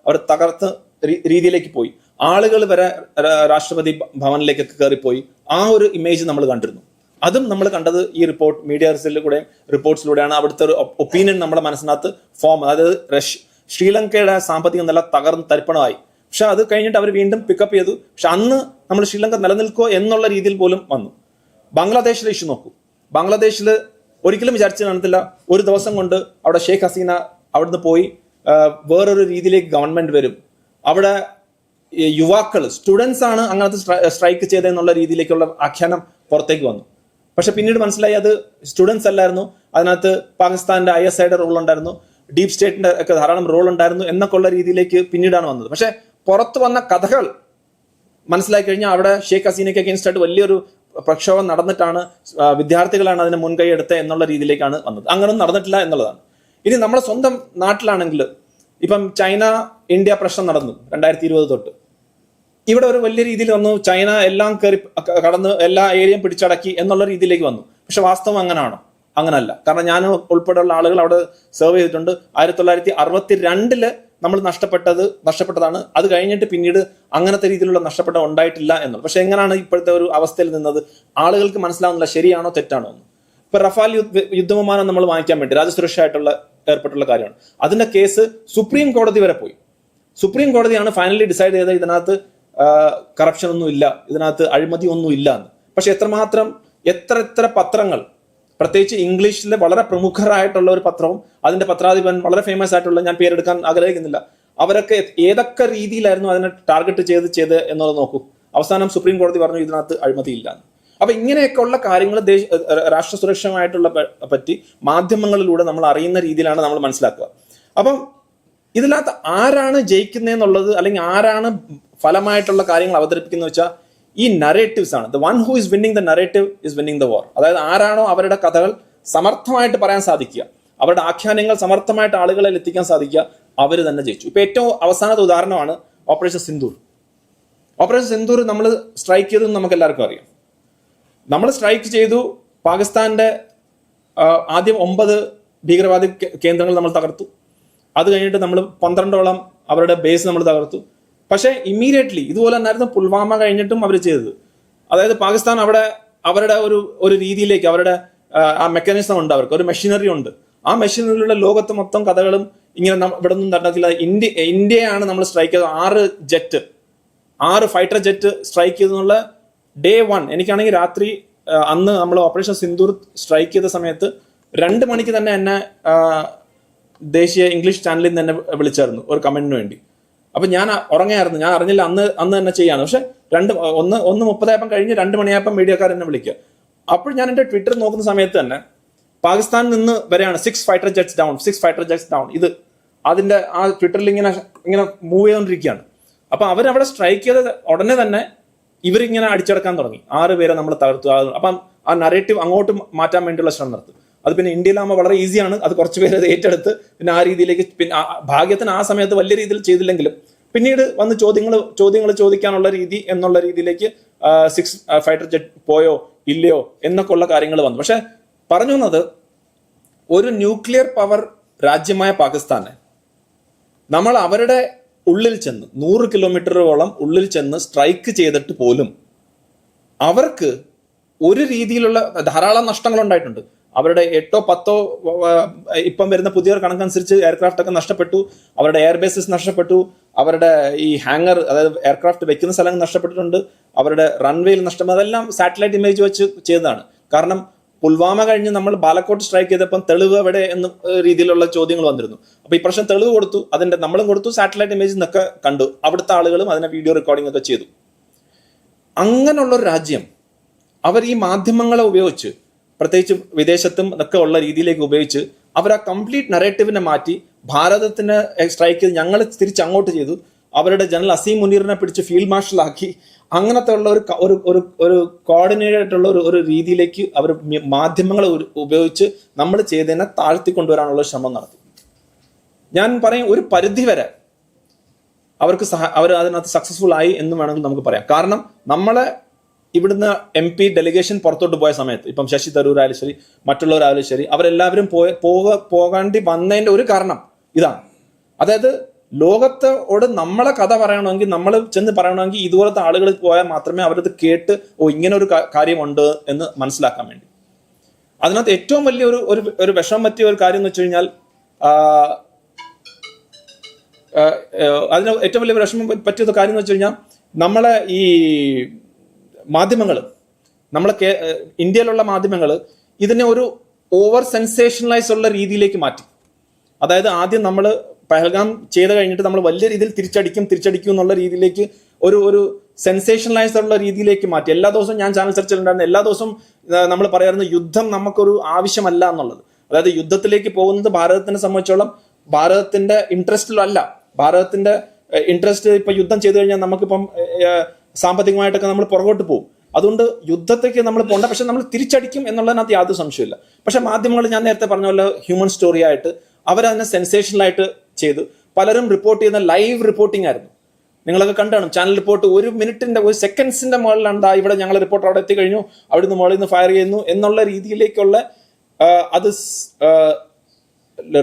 അവർ തകർത്ത രീതിയിലേക്ക് പോയി. ആളുകൾ വരെ രാഷ്ട്രപതി ഭവനിലേക്കൊക്കെ കയറിപ്പോയി. ആ ഒരു ഇമേജ് നമ്മൾ കണ്ടിരുന്നു. അതും നമ്മൾ കണ്ടത് ഈ റിപ്പോർട്ട് മീഡിയ റിപ്പോർട്ട്സിലൂടെയാണ്. അവിടുത്തെ ഒരു ഒപ്പീനിയൻ നമ്മുടെ മനസ്സിനകത്ത് ഫോം, അതായത് ശ്രീലങ്കയുടെ സാമ്പത്തിക നില തകർന്ന് തരിപ്പണമായി. പക്ഷെ അത് കഴിഞ്ഞിട്ട് അവർ വീണ്ടും പിക്കപ്പ് ചെയ്തു. പക്ഷെ അന്ന് നമ്മൾ ശ്രീലങ്ക നിലനിൽക്കോ എന്നുള്ള രീതിയിൽ പോലും വന്നു. ബംഗ്ലാദേശിലെ ഇഷ്യൂ നോക്കൂ. ബംഗ്ലാദേശിൽ ഒരിക്കലും വിചാരിച്ചു കാണത്തില്ല ഒരു ദിവസം കൊണ്ട് അവിടെ ഷെയ്ഖ് ഹസീന അവിടുന്ന് പോയി വേറൊരു രീതിയിലേക്ക് ഗവൺമെന്റ് വരും. അവിടെ യുവാക്കൾ സ്റ്റുഡൻസ് ആണ് അങ്ങനത്തെ സ്ട്രൈക്ക് ചെയ്തെന്നുള്ള രീതിയിലേക്കുള്ള ആഖ്യാനം പുറത്തേക്ക് വന്നു. പക്ഷെ പിന്നീട് മനസ്സിലായി അത് സ്റ്റുഡൻസ് അല്ലായിരുന്നു, അതിനകത്ത് പാകിസ്ഥാന്റെ ISIയുടെ റോൾ ഉണ്ടായിരുന്നു, ഡീപ് സ്റ്റേറ്റിന്റെ ഒക്കെ ധാരാളം റോൾ ഉണ്ടായിരുന്നു എന്നൊക്കെ ഉള്ള രീതിയിലേക്ക് പിന്നീടാണ് വന്നത്. പക്ഷെ പുറത്ത് വന്ന കഥകൾ മനസ്സിലാക്കി കഴിഞ്ഞാൽ അവിടെ ഷെയ്ഖ് ഹസീനയ്ക്ക് അഗേൻസ്റ്റ് ആയിട്ട് വലിയൊരു പ്രക്ഷോഭം നടന്നിട്ടാണ് വിദ്യാർത്ഥികളാണ് അതിന് മുൻകൈ എടുത്തത് എന്നുള്ള രീതിയിലേക്കാണ് വന്നത്. അങ്ങനൊന്നും നടന്നിട്ടില്ല എന്നുള്ളതാണ്. ഇനി നമ്മുടെ സ്വന്തം നാട്ടിലാണെങ്കിൽ ഇപ്പം ചൈന ഇന്ത്യ പ്രശ്നം നടന്നു 2020 തൊട്ട്. ഇവിടെ ഒരു വലിയ രീതിയിൽ വന്നു, ചൈന എല്ലാം കടന്ന് എല്ലാ ഏരിയയും പിടിച്ചടക്കി എന്നുള്ള രീതിയിലേക്ക് വന്നു. പക്ഷെ വാസ്തവം അങ്ങനെയാണോ? അങ്ങനല്ല. കാരണം ഞാൻ ഉൾപ്പെടെയുള്ള ആളുകൾ അവിടെ സെർവ് ചെയ്തിട്ടുണ്ട്. 1962 നമ്മൾ നഷ്ടപ്പെട്ടതാണ്. അത് കഴിഞ്ഞിട്ട് പിന്നീട് അങ്ങനത്തെ രീതിയിലുള്ള നഷ്ടപ്പെട്ടം ഉണ്ടായിട്ടില്ല എന്നുള്ളത്. പക്ഷെ എങ്ങനെയാണ് ഇപ്പോഴത്തെ ഒരു അവസ്ഥയിൽ നിന്നത് ആളുകൾക്ക് മനസ്സിലാവുന്നില്ല, ശരിയാണോ തെറ്റാണോ എന്ന്. ഇപ്പൊ റഫാൽ യുദ്ധവിമാനം നമ്മൾ വാങ്ങിക്കാൻ വേണ്ടി രാജ്യസുരക്ഷയായിട്ടുള്ള ഏർപ്പെട്ടുള്ള കാര്യമാണ്. അതിന്റെ കേസ് സുപ്രീം കോടതി വരെ പോയി. സുപ്രീം കോടതിയാണ് ഫൈനലി ഡിസൈഡ് ചെയ്തത് ഇതിനകത്ത് കറപ്ഷൻ ഒന്നും ഇല്ല, ഇതിനകത്ത് അഴിമതി ഒന്നും ഇല്ല എന്ന്. പക്ഷെ എത്ര പത്രങ്ങൾ, പ്രത്യേകിച്ച് ഇംഗ്ലീഷിലെ വളരെ പ്രമുഖരായിട്ടുള്ള ഒരു പത്രവും അതിന്റെ പത്രാധിപൻ വളരെ ഫേമസ് ആയിട്ടുള്ള, ഞാൻ പേരെടുക്കാൻ ആഗ്രഹിക്കുന്നില്ല, അവരൊക്കെ ഏതൊക്കെ രീതിയിലായിരുന്നു അതിനെ ടാർഗറ്റ് ചെയ്ത് എന്നുള്ളത് നോക്കൂ. അവസാനം സുപ്രീം കോടതി പറഞ്ഞു ഇതിനകത്ത് അഴിമതി ഇല്ല എന്ന്. അപ്പൊ ഇങ്ങനെയൊക്കെ ഉള്ള കാര്യങ്ങൾ രാഷ്ട്ര സുരക്ഷയുമായിട്ടുള്ള പറ്റി മാധ്യമങ്ങളിലൂടെ നമ്മൾ അറിയുന്ന രീതിയിലാണ് നമ്മൾ മനസ്സിലാക്കുക. അപ്പം ഇതിനകത്ത് ആരാണ് ജയിക്കുന്നതെന്നുള്ളത്, അല്ലെങ്കിൽ ആരാണ് ഫലമായിട്ടുള്ള കാര്യങ്ങൾ അവതരിപ്പിക്കുന്നത് വെച്ചാൽ ഈ നറേറ്റീവ്സ് ആണ്. The one who is winning the narrative is winning the war. അതായത് ആരാണോ അവരുടെ കഥകൾ സമർത്ഥമായിട്ട് പറയാൻ സാധിക്കുക, അവരുടെ ആഖ്യാനങ്ങൾ സമർത്ഥമായിട്ട് ആളുകളിൽ എത്തിക്കാൻ സാധിക്കുക, അവർ തന്നെ ജയിച്ചു. ഇപ്പൊ ഏറ്റവും അവസാനത്തെ ഉദാഹരണമാണ് ഓപ്പറേഷൻ സിന്ദൂർ. ഓപ്പറേഷൻ സിന്ദൂർ നമ്മൾ സ്ട്രൈക്ക് ചെയ്തതെന്ന് നമുക്ക് എല്ലാവർക്കും അറിയാം. നമ്മൾ സ്ട്രൈക്ക് ചെയ്തു, പാകിസ്ഥാന്റെ ആദ്യം 9 ഭീകരവാദി കേന്ദ്രങ്ങൾ നമ്മൾ തകർത്തു. അത് കഴിഞ്ഞിട്ട് നമ്മൾ 12ഓളം അവരുടെ ബേസ് നമ്മൾ തകർത്തു. പക്ഷേ ഇമ്മീഡിയറ്റ്ലി ഇതുപോലെ തന്നെയായിരുന്നു പുൽവാമ കഴിഞ്ഞിട്ടും അവർ ചെയ്തത്. അതായത് പാകിസ്ഥാൻ അവരുടെ ഒരു രീതിയിലേക്ക്, അവരുടെ ആ മെക്കാനിസം ഉണ്ട്, അവർക്ക് ഒരു മെഷീനറി ഉണ്ട്. ആ മെഷീനറിയിലുള്ള ലോകത്ത് മൊത്തം കഥകളും ഇങ്ങനെ ഇവിടെ ഒന്നും നടക്കില്ല. ഇന്ത്യയാണ് നമ്മൾ സ്ട്രൈക്ക് ചെയ്തത്. 6 ഫൈറ്റർ ജെറ്റ് സ്ട്രൈക്ക് ചെയ്തെന്നുള്ള ഡേ 1. എനിക്കാണെങ്കിൽ രാത്രി അന്ന് നമ്മൾ ഓപ്പറേഷൻ സിന്ദൂർ സ്ട്രൈക്ക് ചെയ്ത സമയത്ത് 2 മണിക്ക് തന്നെ എന്നെ ദേശീയ ഇംഗ്ലീഷ് ചാനലിൽ നിന്ന് എന്നെ വിളിച്ചായിരുന്നു ഒരു കമന്റിന് വേണ്ടി. അപ്പൊ ഞാൻ ഉറങ്ങായിരുന്നു, ഞാൻ അറിഞ്ഞില്ല അന്ന് തന്നെ ചെയ്യാണ്. പക്ഷെ 1:30 കഴിഞ്ഞ് 2 മണിയായപ്പം മീഡിയക്കാർ എന്നെ വിളിക്കുക. അപ്പോൾ ഞാൻ എൻ്റെ ട്വിറ്റർ നോക്കുന്ന സമയത്ത് തന്നെ പാകിസ്ഥാനിൽ നിന്ന് വരെയാണ് 6 ഫൈറ്റർ ജെറ്റ്സ് ഡൗൺ. ഇത് അതിന്റെ ആ ട്വിറ്ററിൽ ഇങ്ങനെ മൂവ് ചെയ്തുകൊണ്ടിരിക്കുകയാണ്. അപ്പൊ അവരവിടെ സ്ട്രൈക്ക് ചെയ്ത ഉടനെ തന്നെ ഇവരിങ്ങനെ അടിച്ചടക്കാൻ തുടങ്ങി. 6 പേരെ നമ്മൾ തകർത്തു. അപ്പം ആ നറേറ്റീവ് അങ്ങോട്ട് മാറ്റാൻ വേണ്ടിയുള്ള ശ്രമം നടത്തും. അത് പിന്നെ ഇന്ത്യയിലാകുമ്പോൾ വളരെ ഈസിയാണ്. അത് കുറച്ച് പേര് ഏറ്റെടുത്ത് പിന്നെ ആ രീതിയിലേക്ക്, പിന്നെ ഭാഗ്യത്തിന് ആ സമയത്ത് വലിയ രീതിയിൽ ചെയ്തില്ലെങ്കിലും പിന്നീട് വന്ന് ചോദ്യങ്ങൾ ചോദിക്കാനുള്ള രീതി എന്നുള്ള രീതിയിലേക്ക് 6 ഫൈറ്റർ ജെറ്റ് പോയോ ഇല്ലയോ എന്നൊക്കെ ഉള്ള കാര്യങ്ങൾ വന്നു. പക്ഷെ പറഞ്ഞു വന്നത്, ഒരു ന്യൂക്ലിയർ പവർ രാജ്യമായ പാകിസ്ഥാനെ നമ്മൾ അവരുടെ ഉള്ളിൽ ചെന്ന് 100 കിലോമീറ്ററോളം ഉള്ളിൽ ചെന്ന് സ്ട്രൈക്ക് ചെയ്തിട്ട് പോലും അവർക്ക് ഒരു രീതിയിലുള്ള ധാരാളം നഷ്ടങ്ങൾ ഉണ്ടായിട്ടുണ്ട്. അവരുടെ 8-10 ഇപ്പം വരുന്ന പുതിയൊരു കണക്കനുസരിച്ച് എയർക്രാഫ്റ്റ് ഒക്കെ നഷ്ടപ്പെട്ടു, അവരുടെ എയർബേസസ് നഷ്ടപ്പെട്ടു, അവരുടെ ഈ ഹാങ്ങർ, അതായത് എയർക്രാഫ്റ്റ് വെക്കുന്ന സ്ഥലങ്ങൾ നഷ്ടപ്പെട്ടിട്ടുണ്ട്, അവരുടെ റൺവേയിൽ നഷ്ടപ്പെട്ടു. അതെല്ലാം സാറ്റലൈറ്റ് ഇമേജ് വെച്ച് ചെയ്തതാണ്. കാരണം പുൽവാമ കഴിഞ്ഞ് നമ്മൾ ബാലക്കോട്ട് സ്ട്രൈക്ക് ചെയ്തപ്പം തെളിവ് എവിടെ എന്ന രീതിയിലുള്ള ചോദ്യങ്ങൾ വന്നിരുന്നു. അപ്പൊ ഈ പ്രശ്നം തെളിവ് കൊടുത്തു, അതിന്റെ നമ്മളും കൊടുത്തു, സാറ്റലൈറ്റ് ഇമേജ് എന്നൊക്കെ കണ്ടു, അവിടുത്തെ ആളുകളും അതിനെ വീഡിയോ റെക്കോർഡിംഗ് ഒക്കെ ചെയ്തു. അങ്ങനെയുള്ളൊരു രാജ്യം അവർ ഈ മാധ്യമങ്ങളെ ഉപയോഗിച്ച്, പ്രത്യേകിച്ച് വിദേശത്തും ഒക്കെ ഉള്ള രീതിയിലേക്ക് ഉപയോഗിച്ച് അവർ ആ കംപ്ലീറ്റ് നറേറ്റീവിനെ മാറ്റി ഭാരതത്തിന് സ്ട്രൈക്ക് ചെയ്ത് ഞങ്ങൾ തിരിച്ച് അങ്ങോട്ട് ചെയ്തു. അവരുടെ ജനറൽ അസീം മുനീറിനെ പിടിച്ച് ഫീൽഡ് മാർഷലാക്കി. അങ്ങനത്തെ ഉള്ള ഒരു കോർഡിനേറ്റഡ് ആയിട്ടുള്ള ഒരു രീതിയിലേക്ക് അവർ മാധ്യമങ്ങളെ ഉപയോഗിച്ച് നമ്മൾ ചെയ്തതിനെ താഴ്ത്തിക്കൊണ്ടുവരാനുള്ള ശ്രമം നടത്തി. ഞാൻ പറയും, ഒരു പരിധി വരെ അവർ അതിനകത്ത് സക്സസ്ഫുൾ ആയി എന്ന് വേണമെങ്കിൽ നമുക്ക് പറയാം. കാരണം നമ്മളെ ഇവിടുന്ന് MP ഡെലിഗേഷൻ പുറത്തോട്ട് പോയ സമയത്ത്, ഇപ്പം ശശി തരൂർ ആയാലും ശരി, മറ്റുള്ളവരായാലും ശരി, അവരെല്ലാവരും പോകേണ്ടി വന്നതിന്റെ ഒരു കാരണം ഇതാണ്. അതായത് ലോകത്തോട് നമ്മളെ കഥ പറയണമെങ്കിൽ, നമ്മൾ ചെന്ന് പറയണമെങ്കിൽ ഇതുപോലത്തെ ആളുകൾ പോയാൽ മാത്രമേ അവരത് കേട്ട് ഇങ്ങനെ ഒരു കാര്യമുണ്ട് എന്ന് മനസ്സിലാക്കാൻ വേണ്ടി. അതിനകത്ത് ഏറ്റവും വലിയ ഒരു വിഷമം പറ്റിയ ഒരു കാര്യം എന്ന് വെച്ച് കഴിഞ്ഞാൽ, അതിന് ഏറ്റവും വലിയ വിഷമം പറ്റിയ കാര്യം എന്ന് വെച്ച് കഴിഞ്ഞാൽ നമ്മളെ ഈ മാധ്യമങ്ങൾ, നമ്മളെ ഇന്ത്യയിലുള്ള മാധ്യമങ്ങൾ ഇതിനെ ഒരു ഓവർ സെൻസേഷണലൈസ് ഉള്ള രീതിയിലേക്ക് മാറ്റി. അതായത് ആദ്യം നമ്മൾ പഹൽഗാം ചെയ്ത് കഴിഞ്ഞിട്ട് നമ്മൾ വലിയ രീതിയിൽ തിരിച്ചടിക്കും എന്നുള്ള രീതിയിലേക്ക് ഒരു സെൻസേഷണലൈസ് ഉള്ള രീതിയിലേക്ക് മാറ്റി. എല്ലാ ദിവസവും ഞാൻ ചാനൽ ചർച്ചയിലുണ്ടായിരുന്നു, എല്ലാ ദിവസവും നമ്മൾ പറയാറുണ്ട് യുദ്ധം നമുക്കൊരു ആവശ്യമല്ല എന്നുള്ളത്. അതായത് യുദ്ധത്തിലേക്ക് പോകുന്നത് ഭാരതത്തിനെ സംബന്ധിച്ചോളം ഭാരതത്തിന്റെ ഇൻട്രസ്റ്റിലല്ല. ഭാരതത്തിന്റെ ഇൻട്രസ്റ്റ് ഇപ്പൊ യുദ്ധം ചെയ്തു കഴിഞ്ഞാൽ നമുക്കിപ്പം സാമ്പത്തികമായിട്ടൊക്കെ നമ്മൾ പുറകോട്ട് പോകും. അതുകൊണ്ട് യുദ്ധത്തേക്ക് നമ്മൾ പോകണ്ട, പക്ഷെ നമ്മൾ തിരിച്ചടിക്കും എന്നുള്ളതിനകത്ത് യാതൊരു സംശയമില്ല. പക്ഷെ മാധ്യമങ്ങൾ ഞാൻ നേരത്തെ പറഞ്ഞ പോലെ ഹ്യൂമൻ സ്റ്റോറി ആയിട്ട് അവരതിനെ സെൻസേഷണലായിട്ട് ചെയ്തു. പലരും റിപ്പോർട്ട് ചെയ്യുന്ന ലൈവ് റിപ്പോർട്ടിംഗ് ആയിരുന്നു. നിങ്ങളൊക്കെ കണ്ടാണ് ചാനൽ റിപ്പോർട്ട്, ഒരു മിനിറ്റിന്റെ ഒരു സെക്കൻഡ്സിന്റെ മുകളിലാണ് ഇവിടെ ഞങ്ങൾ റിപ്പോർട്ടർ അവിടെ എത്തിക്കഴിഞ്ഞു, അവിടുന്ന് മുകളിൽ നിന്ന് ഫയർ ചെയ്യുന്നു എന്നുള്ള രീതിയിലേക്കുള്ള അത്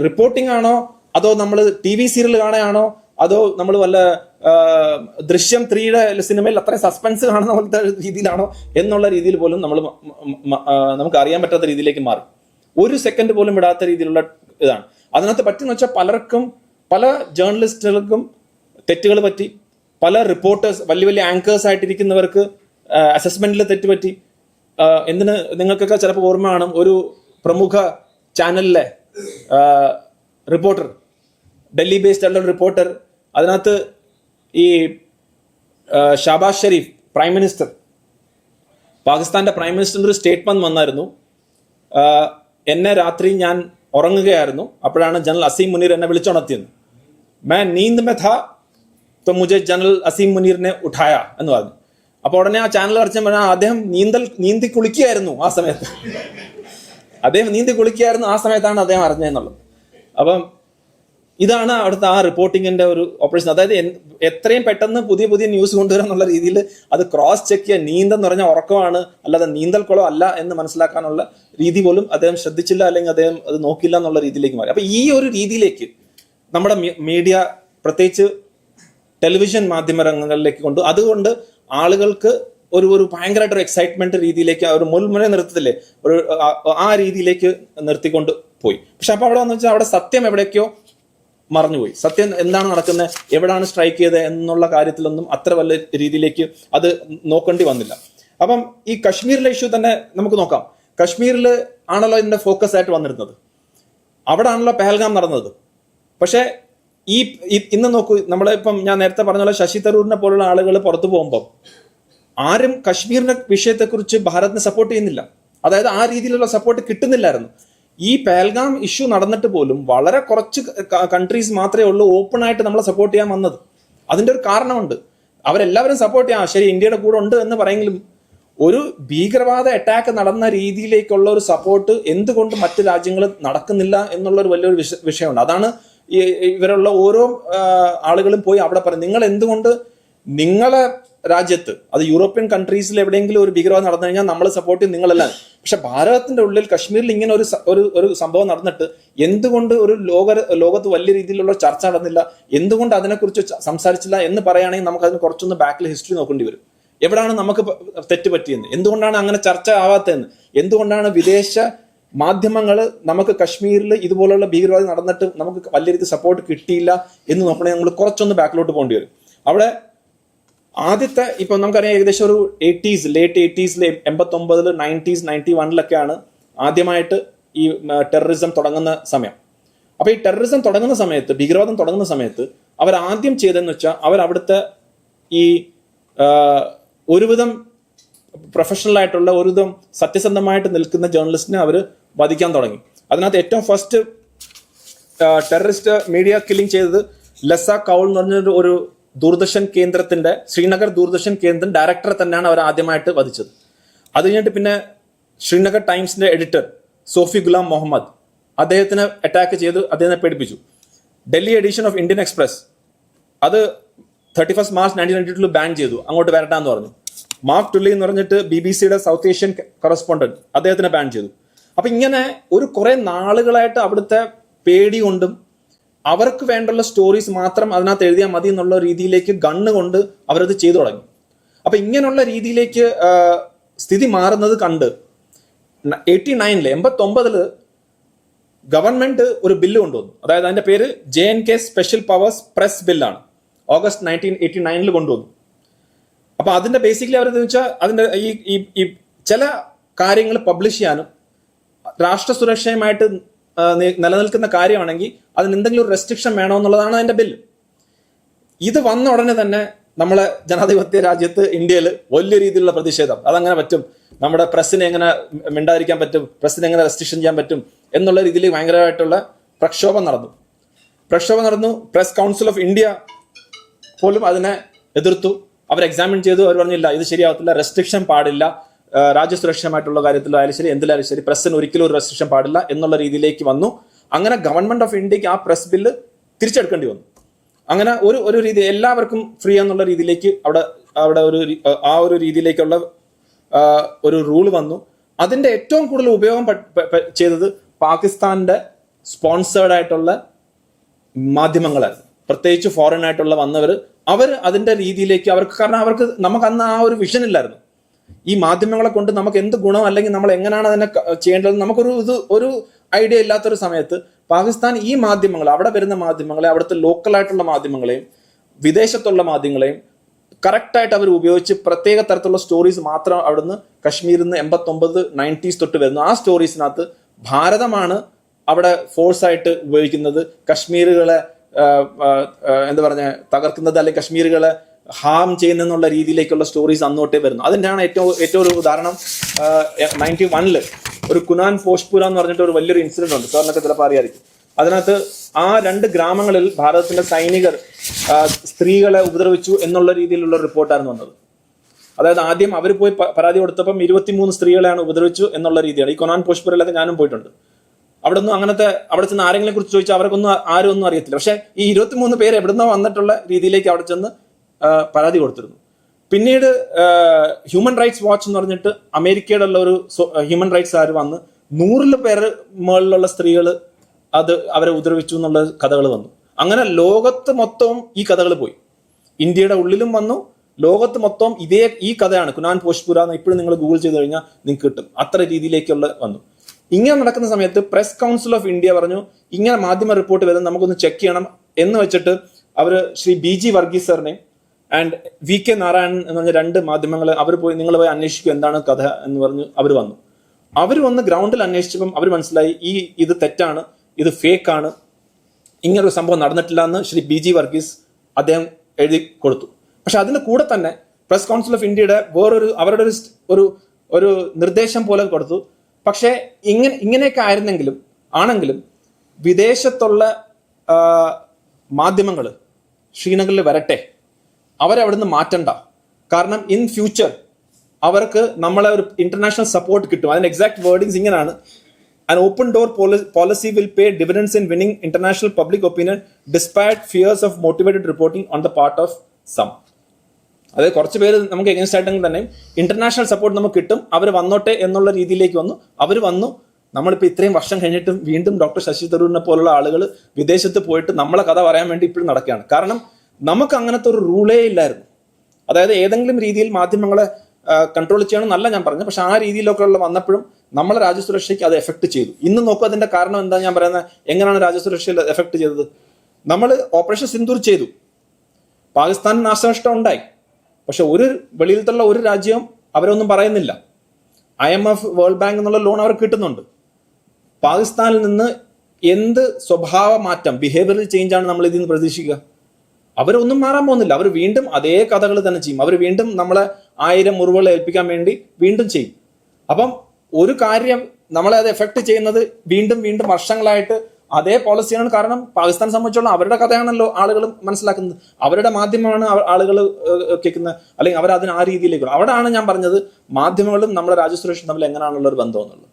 റിപ്പോർട്ടിംഗ് ആണോ അതോ നമ്മൾ TV സീരിയൽ കാണുകയാണോ അതോ നമ്മൾ വല്ല ദൃശ്യം 3യുടെ സിനിമയിൽ അത്രയും സസ്പെൻസ് കാണുന്ന പോലത്തെ രീതിയിലാണോ എന്നുള്ള രീതിയിൽ പോലും നമുക്ക് അറിയാൻ പറ്റാത്ത രീതിയിലേക്ക് മാറി. ഒരു സെക്കൻഡ് പോലും വിടാത്ത രീതിയിലുള്ള ഇതാണ് അതിനകത്ത് പറ്റുന്ന വെച്ചാൽ പലർക്കും, പല ജേർണലിസ്റ്റുകൾക്കും തെറ്റുകൾ പറ്റി, പല റിപ്പോർട്ടേഴ്സ് വലിയ വലിയ ആങ്കേഴ്സ് ആയിട്ടിരിക്കുന്നവർക്ക് അസസ്മെന്റിൽ തെറ്റുപറ്റി. എന്തിന് നിങ്ങൾക്കൊക്കെ ചിലപ്പോൾ ഓർമ്മ കാണും, ഒരു പ്രമുഖ ചാനലിലെ റിപ്പോർട്ടർ, ഡൽഹി ബേസ്ഡ് ഉള്ള റിപ്പോർട്ടർ, അതിനകത്ത് ഈ ഷാബാസ് ഷെരീഫ് പ്രൈം മിനിസ്റ്റർ, പാകിസ്ഥാന്റെ പ്രൈം മിനിസ്റ്ററിന്റെ ഒരു സ്റ്റേറ്റ്മെന്റ് വന്നായിരുന്നു. എന്നെ രാത്രി ഞാൻ ഉറങ്ങുകയായിരുന്നു, അപ്പോഴാണ് ജനറൽ അസീം മുനീർ എന്നെ വിളിച്ചുണർത്തിയത്. മേ നീന്ത് മേ ഥാ തോ മുझे ജനറൽ അസീം മുനീറിനെ ഉഠായ എന്ന് പറഞ്ഞു. അപ്പൊ ഉടനെ ആ ചാനൽ അടച്ച അദ്ദേഹം നീന്തി കുളിക്കുകയായിരുന്നു ആ സമയത്ത്. അദ്ദേഹം നീന്തി കുളിക്കുകയായിരുന്നു ആ സമയത്താണ് അദ്ദേഹം അറിഞ്ഞതെന്നുള്ളത്. അപ്പം ഇതാണ് അവിടുത്തെ ആ റിപ്പോർട്ടിങ്ങിന്റെ ഒരു ഓപ്പറേഷൻ. അതായത് എത്രയും പെട്ടെന്ന് പുതിയ ന്യൂസ് കൊണ്ടുവരാന്നുള്ള രീതിയിൽ അത് ക്രോസ് ചെക്ക് ചെയ്യുക. നീന്തെന്ന് പറഞ്ഞാൽ ഉറക്കമാണ്, അല്ലാതെ നീന്തൽക്കുളം അല്ല എന്ന് മനസ്സിലാക്കാനുള്ള രീതി പോലും അദ്ദേഹം ശ്രദ്ധിച്ചില്ല, അല്ലെങ്കിൽ അദ്ദേഹം അത് നോക്കില്ല എന്നുള്ള രീതിയിലേക്ക് മാറി. അപ്പൊ ഈ ഒരു രീതിയിലേക്ക് നമ്മുടെ മീഡിയ, പ്രത്യേകിച്ച് ടെലിവിഷൻ മാധ്യമ രംഗങ്ങളിലേക്ക് അതുകൊണ്ട് ആളുകൾക്ക് ഒരു ഭയങ്കരമായിട്ടൊരു എക്സൈറ്റ്മെന്റ് രീതിയിലേക്ക് ഒരു മുൾമുന നിർത്തത്തില്ലേ, ആ രീതിയിലേക്ക് നിർത്തിക്കൊണ്ട് പോയി. പക്ഷെ അപ്പൊ അവിടെ വന്നു വെച്ചാൽ അവിടെ സത്യം എവിടേക്കോ മറന്നുപോയി. സത്യം എന്താണ് നടക്കുന്നത്, എവിടാണ് സ്ട്രൈക്ക് ചെയ്തത് എന്നുള്ള കാര്യത്തിലൊന്നും അത്ര വലിയ രീതിയിലേക്ക് അത് നോക്കേണ്ടി വന്നില്ല. അപ്പം ഈ കശ്മീരിലെ ഇഷ്യൂ തന്നെ നമുക്ക് നോക്കാം. കശ്മീരിൽ ആണല്ലോ ഇതിന്റെ ഫോക്കസ് ആയിട്ട് വന്നിരുന്നത്, അവിടെ ആണല്ലോ പെഹൽഗാം നടന്നത്. പക്ഷെ ഇന്ന് നോക്കൂ, നമ്മളിപ്പം ഞാൻ നേരത്തെ പറഞ്ഞ പോലെ ശശി തരൂരിനെ പോലുള്ള ആളുകൾ പുറത്തു പോകുമ്പോൾ ആരും കശ്മീരിന്റെ വിഷയത്തെക്കുറിച്ച് ഭാരതിനെ സപ്പോർട്ട് ചെയ്യുന്നില്ല. അതായത് ആ രീതിയിലുള്ള സപ്പോർട്ട് കിട്ടുന്നില്ലായിരുന്നു. ഈ പെഹൽഗാം ഇഷ്യൂ നടന്നിട്ട് പോലും വളരെ കുറച്ച് കൺട്രീസ് മാത്രമേ ഉള്ളൂ ഓപ്പൺ ആയിട്ട് നമ്മളെ സപ്പോർട്ട് ചെയ്യാൻ വന്നത്. അതിന്റെ ഒരു കാരണമുണ്ട്. അവരെല്ലാവരും സപ്പോർട്ട് ചെയ്യാം, ശരി ഇന്ത്യയുടെ കൂടെ ഉണ്ട് എന്ന് പറയെങ്കിലും ഒരു ഭീകരവാദ അറ്റാക്ക് നടന്ന രീതിയിലേക്കുള്ള ഒരു സപ്പോർട്ട് എന്തുകൊണ്ട് മറ്റു രാജ്യങ്ങൾ നടക്കുന്നില്ല എന്നുള്ള ഒരു വലിയൊരു വിഷയമുണ്ട്. അതാണ് ഇവരുള്ള ഓരോ ആളുകളും പോയി അവിടെ പറയും, നിങ്ങൾ എന്തുകൊണ്ട് നിങ്ങളെ രാജ്യത്ത്, അത് യൂറോപ്യൻ കൺട്രീസിൽ എവിടെയെങ്കിലും ഒരു ഭീകരവാദം നടന്നു കഴിഞ്ഞാൽ നമ്മൾ സപ്പോർട്ട് ചെയ്യും, നിങ്ങളല്ല. പക്ഷെ ഭാരതത്തിന്റെ ഉള്ളിൽ കശ്മീരിൽ ഇങ്ങനെ ഒരു സംഭവം നടന്നിട്ട് എന്തുകൊണ്ട് ഒരു ലോകത്ത് വലിയ രീതിയിലുള്ള ചർച്ച നടന്നില്ല, എന്തുകൊണ്ട് അതിനെക്കുറിച്ച് സംസാരിച്ചില്ല എന്ന് പറയുകയാണെങ്കിൽ നമുക്ക് അതിന് കുറച്ചൊന്ന് ബാക്കിൽ ഹിസ്റ്ററി നോക്കേണ്ടി വരും. എവിടെയാണ് നമുക്ക് തെറ്റ് പറ്റിയെന്ന്, എന്തുകൊണ്ടാണ് അങ്ങനെ ചർച്ച ആവാത്തതെന്ന്, എന്തുകൊണ്ടാണ് വിദേശ മാധ്യമങ്ങൾ നമുക്ക് കശ്മീരിൽ ഇതുപോലുള്ള ഭീകരവാദം നടന്നിട്ട് നമുക്ക് വലിയ രീതിയിൽ സപ്പോർട്ട് കിട്ടിയില്ല എന്ന് നോക്കണമെങ്കിൽ നമ്മൾ കുറച്ചൊന്ന് ബാക്കിലോട്ട് പോകേണ്ടി വരും. അവിടെ ആദ്യത്തെ ഇപ്പൊ നമുക്കറിയാം ഏകദേശം ഒരു ലേറ്റ് 80s 89 90s 91 ആദ്യമായിട്ട് ഈ ടെററിസം തുടങ്ങുന്ന സമയം. അപ്പൊ ഈ ടെററിസം തുടങ്ങുന്ന സമയത്ത്, ഭീകരവാദം തുടങ്ങുന്ന സമയത്ത് അവർ ആദ്യം ചെയ്തതെന്ന് വെച്ചാൽ അവർ അവിടുത്തെ ഈ ഒരുവിധം പ്രൊഫഷണൽ ആയിട്ടുള്ള ഒരുവിധം സത്യസന്ധമായിട്ട് നിൽക്കുന്ന ജേർണലിസ്റ്റിനെ അവർ വധിക്കാൻ തുടങ്ങി. അതിനകത്ത് ഏറ്റവും ഫസ്റ്റ് ടെററിസ്റ്റ് മീഡിയ കില്ലിംഗ് ചെയ്തത് ലസ കൗൾ എന്ന് പറഞ്ഞ ഒരു ദൂരദർശൻ കേന്ദ്രത്തിന്റെ, ശ്രീനഗർ ദൂരദർശൻ കേന്ദ്രം ഡയറക്ടറെ തന്നെയാണ് അവർ ആദ്യമായിട്ട് വധിച്ചത്. അത് കഴിഞ്ഞിട്ട് പിന്നെ ശ്രീനഗർ ടൈംസിന്റെ എഡിറ്റർ സോഫി ഗുലാം മുഹമ്മദ്, അദ്ദേഹത്തിന് അറ്റാക്ക് ചെയ്ത് അദ്ദേഹത്തെ പേടിപ്പിച്ചു. Delhi edition of Indian Express അത് 31 മാർച്ച് 1992 ബാൻ ചെയ്തു, അങ്ങോട്ട് വരട്ടാന്ന് പറഞ്ഞു. മാർക്ക് ടുള്ളി എന്ന് പറഞ്ഞിട്ട് BBC-യുടെ സൗത്ത് ഏഷ്യൻ കറസ്പോണ്ടന്റ്, അദ്ദേഹത്തിനെ ബാൻ ചെയ്തു. അപ്പൊ ഇങ്ങനെ ഒരു കുറെ നാളുകളായിട്ട് അവിടുത്തെ പേടി കൊണ്ടും അവർക്ക് വേണ്ടുള്ള സ്റ്റോറീസ് മാത്രം അതിനകത്ത് എഴുതിയാൽ മതി എന്നുള്ള രീതിയിലേക്ക് ഗണ്ണ് കൊണ്ട് അവരത് ചെയ്തു തുടങ്ങി. അപ്പൊ ഇങ്ങനെയുള്ള രീതിയിലേക്ക് സ്ഥിതി മാറുന്നത് കണ്ട് 89-ല് ഗവൺമെന്റ് ഒരു ബില്ല് കൊണ്ടുവന്നു. അതായത് അതിന്റെ പേര് JNK സ്പെഷ്യൽ പവേഴ്സ് പ്രസ് ബില്ലാണ്. ഓഗസ്റ്റ് 1989 കൊണ്ടുവന്നു. അപ്പൊ അതിന്റെ ബേസിക്കലി അവരെന്ന് വെച്ചാൽ അതിന്റെ ഈ ചില കാര്യങ്ങൾ പബ്ലിഷ് ചെയ്യാനും രാഷ്ട്ര സുരക്ഷയുമായിട്ട് നിലനിൽക്കുന്ന കാര്യമാണെങ്കിൽ അതിന് എന്തെങ്കിലും ഒരു റെസ്ട്രിക്ഷൻ വേണമെന്നുള്ളതാണ് അതിന്റെ ബില്ല്. ഇത് വന്ന ഉടനെ തന്നെ നമ്മളെ ജനാധിപത്യ രാജ്യത്ത് ഇന്ത്യയിൽ വലിയ രീതിയിലുള്ള പ്രതിഷേധം. അതങ്ങനെ പറ്റും, നമ്മുടെ പ്രസ്സിനെ എങ്ങനെ മിണ്ടാതിരിക്കാൻ പറ്റും, പ്രസ്സിനെ എങ്ങനെ റെസ്ട്രിക്ഷൻ ചെയ്യാൻ പറ്റും എന്നുള്ള രീതിയിൽ ഭയങ്കരമായിട്ടുള്ള പ്രക്ഷോഭം നടന്നു. പ്രസ് കൗൺസിൽ ഓഫ് ഇന്ത്യ പോലും അതിനെ എതിർത്തു. അവർ എക്സാമിൻ ചെയ്തു. അവർ പറഞ്ഞില്ല, ഇത് ശരിയാവത്തില്ല, റെസ്ട്രിക്ഷൻ പാടില്ല, രാജ്യസുരക്ഷയുമായിട്ടുള്ള കാര്യത്തിലായാലും ശരി എന്തിലായാലും ശരി പ്രസ്സിന് ഒരിക്കലും ഒരു റെസ്ട്രിക്ഷൻ പാടില്ല എന്നുള്ള രീതിയിലേക്ക് വന്നു. അങ്ങനെ ഗവൺമെന്റ് ഓഫ് ഇന്ത്യക്ക് ആ പ്രസ് ബില്ല് തിരിച്ചെടുക്കേണ്ടി വന്നു. അങ്ങനെ ഒരു രീതി എല്ലാവർക്കും ഫ്രീ എന്നുള്ള രീതിയിലേക്ക് അവിടെ ഒരു രീതിയിലേക്കുള്ള ഒരു റൂൾ വന്നു. അതിന്റെ ഏറ്റവും കൂടുതൽ ഉപയോഗം ചെയ്തത് പാകിസ്ഥാന്റെ സ്പോൺസേർഡ് ആയിട്ടുള്ള മാധ്യമങ്ങളായിരുന്നു. പ്രത്യേകിച്ച് ഫോറിൻ ആയിട്ടുള്ള വന്നവർ അവർ അതിന്റെ രീതിയിലേക്ക് കാരണം നമുക്ക് അന്ന് ആ ഒരു വിഷൻ ഇല്ലായിരുന്നു. ഈ മാധ്യമങ്ങളെ കൊണ്ട് നമുക്ക് എന്ത് ഗുണം അല്ലെങ്കിൽ നമ്മൾ എങ്ങനെയാണ് അതിനെ ചെയ്യേണ്ടത് ഒരു ഐഡിയ ഇല്ലാത്തൊരു സമയത്ത് പാകിസ്ഥാൻ ഈ മാധ്യമങ്ങൾ, അവിടെ വരുന്ന മാധ്യമങ്ങളെ, അവിടുത്തെ ലോക്കലായിട്ടുള്ള മാധ്യമങ്ങളെയും വിദേശത്തുള്ള മാധ്യമങ്ങളെയും കറക്റ്റായിട്ട് അവർ ഉപയോഗിച്ച് പ്രത്യേക തരത്തിലുള്ള സ്റ്റോറീസ് മാത്രം അവിടുന്ന് കശ്മീരിൽ നിന്ന് 89 90s തൊട്ട് വരുന്നു. ആ സ്റ്റോറീസിനകത്ത് ഭാരതമാണ് അവിടെ ഫോഴ്സ് ആയിട്ട് ഉപയോഗിക്കുന്നത്, കശ്മീരുകളെ തകർക്കുന്നത് അല്ലെങ്കിൽ കശ്മീരുകളെ ഹാം ചെയ്യുന്നുള്ള രീതിയിലേക്കുള്ള സ്റ്റോറീസ് അന്നോട്ടേ വരുന്നു. അതിൻ്റെയാണ് ഏറ്റവും ഒരു ഉദാഹരണം. 91 ഒരു കുനാൻ പോഷ്പുര എന്ന് പറഞ്ഞിട്ട് ഒരു വലിയൊരു ഇൻസിഡന്റ് ഉണ്ട്, സാറിനൊക്കെ ചിലപ്പോൾ അറിയായിരിക്കും. അതിനകത്ത് ആ 2 ഗ്രാമങ്ങളിൽ ഭാരതത്തിന്റെ സൈനികർ സ്ത്രീകളെ ഉപദ്രവിച്ചു എന്നുള്ള രീതിയിലുള്ള റിപ്പോർട്ടായിരുന്നു വന്നത്. അതായത് ആദ്യം അവർ പോയി പരാതി കൊടുത്തപ്പം 23 സ്ത്രീകളെയാണ് ഉപദ്രവിച്ചു എന്നുള്ള രീതിയാണ്. ഈ കൊനാൻ പോഷ്പുരയിലൊക്കെ ഞാനും പോയിട്ടുണ്ട്. അവിടെ ചെന്ന് ആരെങ്കിലും കുറിച്ച് ചോദിച്ചാൽ അവർക്കൊന്നും ആരും ഒന്നും അറിയത്തില്ല. പക്ഷെ ഈ 23 പേര് എവിടുന്നോ വന്നിട്ടുള്ള രീതിയിലേക്ക് അവിടെ ചെന്ന് പരാതി കൊടുത്തിരുന്നു. പിന്നീട് ഹ്യൂമൻ റൈറ്റ്സ് വാച്ച് എന്ന് പറഞ്ഞിട്ട് അമേരിക്കയുടെ ഉള്ള ഒരു ഹ്യൂമൻ റൈറ്റ്സ് ആര് വന്ന് 100 പേര് മുകളിലുള്ള സ്ത്രീകൾ അവരെ ഉപദ്രവിച്ചു എന്നുള്ള കഥകൾ വന്നു. അങ്ങനെ ലോകത്ത് മൊത്തവും ഈ കഥകൾ പോയി. ഇന്ത്യയുടെ ഉള്ളിലും വന്നു, ലോകത്ത് മൊത്തം ഈ കഥയാണ് കുനാൻ പോഷ്പുര എന്ന് ഇപ്പോഴും നിങ്ങൾ ഗൂഗിൾ ചെയ്ത് കഴിഞ്ഞാൽ നിങ്ങൾക്ക് കിട്ടും. അത്ര രീതിയിലേക്കുള്ള വന്നു. ഇങ്ങനെ നടക്കുന്ന സമയത്ത് പ്രസ് കൗൺസിൽ ഓഫ് ഇന്ത്യ പറഞ്ഞു, ഇങ്ങനെ മാധ്യമ റിപ്പോർട്ട് വരുന്നത് നമുക്കൊന്ന് ചെക്ക് ചെയ്യണം എന്ന് വെച്ചിട്ട് അവർ ശ്രീ BG വർഗീസ് സാറിനെയും ആൻഡ് VK നാരായണൻ എന്ന് പറഞ്ഞ 2 മാധ്യമങ്ങൾ നിങ്ങൾ പോയി അന്വേഷിക്കും എന്താണ് കഥ എന്ന് പറഞ്ഞ് അവർ വന്നു. അവർ വന്ന് ഗ്രൗണ്ടിൽ അന്വേഷിച്ചപ്പം അവർ മനസ്സിലായി ഇത് തെറ്റാണ്, ഇത് ഫേക്ക് ആണ്, ഇങ്ങനൊരു സംഭവം നടന്നിട്ടില്ല എന്ന് ശ്രീ BG വർഗീസ് അദ്ദേഹം എഴുതി കൊടുത്തു. പക്ഷെ അതിന് കൂടെ തന്നെ പ്രസ് കൗൺസിൽ ഓഫ് ഇന്ത്യയുടെ അവരുടെ ഒരു നിർദ്ദേശം പോലെ കൊടുത്തു. പക്ഷേ ഇങ്ങനെയൊക്കെ ആണെങ്കിലും വിദേശത്തുള്ള മാധ്യമങ്ങൾ ശ്രീനഗറിൽ വരട്ടെ, അവരവിടുന്ന് മാറ്റണ്ട. കാരണം ഇൻ ഫ്യൂച്ചർ അവർക്ക് നമ്മളെ ഒരു ഇന്റർനാഷണൽ സപ്പോർട്ട് കിട്ടും. അതിന്റെ എക്സാക്ട് വേർഡിങ്സ് ഇങ്ങനെയാണ്: An open door policy will pay dividends in winning international public opinion despite fears of motivated reporting on the part of some. അതായത് കുറച്ച് പേര് നമുക്ക് എഗൻസ്റ്റ് ആയിട്ടെങ്കിൽ തന്നെ ഇന്റർനാഷണൽ സപ്പോർട്ട് നമുക്ക് കിട്ടും, അവർ വന്നോട്ടെ എന്നുള്ള രീതിയിലേക്ക് വന്നു. നമ്മളിപ്പോൾ ഇത്രയും വർഷം കഴിഞ്ഞിട്ടും വീണ്ടും ഡോക്ടർ ശശി തരൂരിനെ പോലുള്ള ആളുകൾ വിദേശത്ത് പോയിട്ട് നമ്മളെ കഥ പറയാൻ വേണ്ടി ഇപ്പോഴും നടക്കുകയാണ്. കാരണം നമുക്ക് അങ്ങനത്തെ ഒരു റൂളേ ഇല്ലായിരുന്നു. അതായത് ഏതെങ്കിലും രീതിയിൽ മാധ്യമങ്ങളെ കൺട്രോൾ ചെയ്യണം എന്നല്ല ഞാൻ പറഞ്ഞു, പക്ഷെ ആ രീതിയിലൊക്കെ ഉള്ള വന്നപ്പോഴും നമ്മളെ രാജ്യസുരക്ഷയ്ക്ക് അത് എഫക്ട് ചെയ്തു. ഇന്ന് നോക്കുക അതിന്റെ കാരണം എന്താ ഞാൻ പറയുന്നത്, എങ്ങനെയാണ് രാജ്യസുരക്ഷയിൽ എഫക്ട് ചെയ്തത്? നമ്മൾ ഓപ്പറേഷൻ സിന്ദൂർ ചെയ്തു, പാകിസ്ഥാൻ നാശനഷ്ടം ഉണ്ടായി. പക്ഷെ വെളിയിലത്തുള്ള ഒരു രാജ്യവും അവരൊന്നും പറയുന്നില്ല. IMF, വേൾഡ് ബാങ്ക് എന്നുള്ള ലോൺ അവർ കിട്ടുന്നുണ്ട്. പാകിസ്ഥാനിൽ നിന്ന് എന്ത് സ്വഭാവ മാറ്റം, ബിഹേവിയറൽ ചേഞ്ച് ആണ് നമ്മൾ ഇതിൽ നിന്ന് പ്രതീക്ഷിക്കുക? അവരൊന്നും മാറാൻ പോകുന്നില്ല. അവർ വീണ്ടും അതേ കഥകൾ തന്നെ ചെയ്യും. അവർ വീണ്ടും നമ്മളെ 1000 മുറിവുകൾ ഏൽപ്പിക്കാൻ വേണ്ടി വീണ്ടും ചെയ്യും. അപ്പം ഒരു കാര്യം നമ്മളെ അത് എഫക്ട് ചെയ്യുന്നത് വീണ്ടും വർഷങ്ങളായിട്ട് അതേ പോളിസിയാണ്. കാരണം പാകിസ്ഥാൻ സംബന്ധിച്ചോളം അവരുടെ കഥയാണല്ലോ ആളുകൾ മനസ്സിലാക്കുന്നത്, അവരുടെ മാധ്യമമാണ് ആളുകൾ കേൾക്കുന്നത്, അല്ലെങ്കിൽ അവർ അതിന് ആ രീതിയിലേക്ക്. അവിടെയാണ് ഞാൻ പറഞ്ഞത് മാധ്യമങ്ങളും നമ്മുടെ രാജ്യസുരക്ഷയും തമ്മിൽ എങ്ങനെയാണുള്ള ഒരു ബന്ധം എന്നുള്ളത്.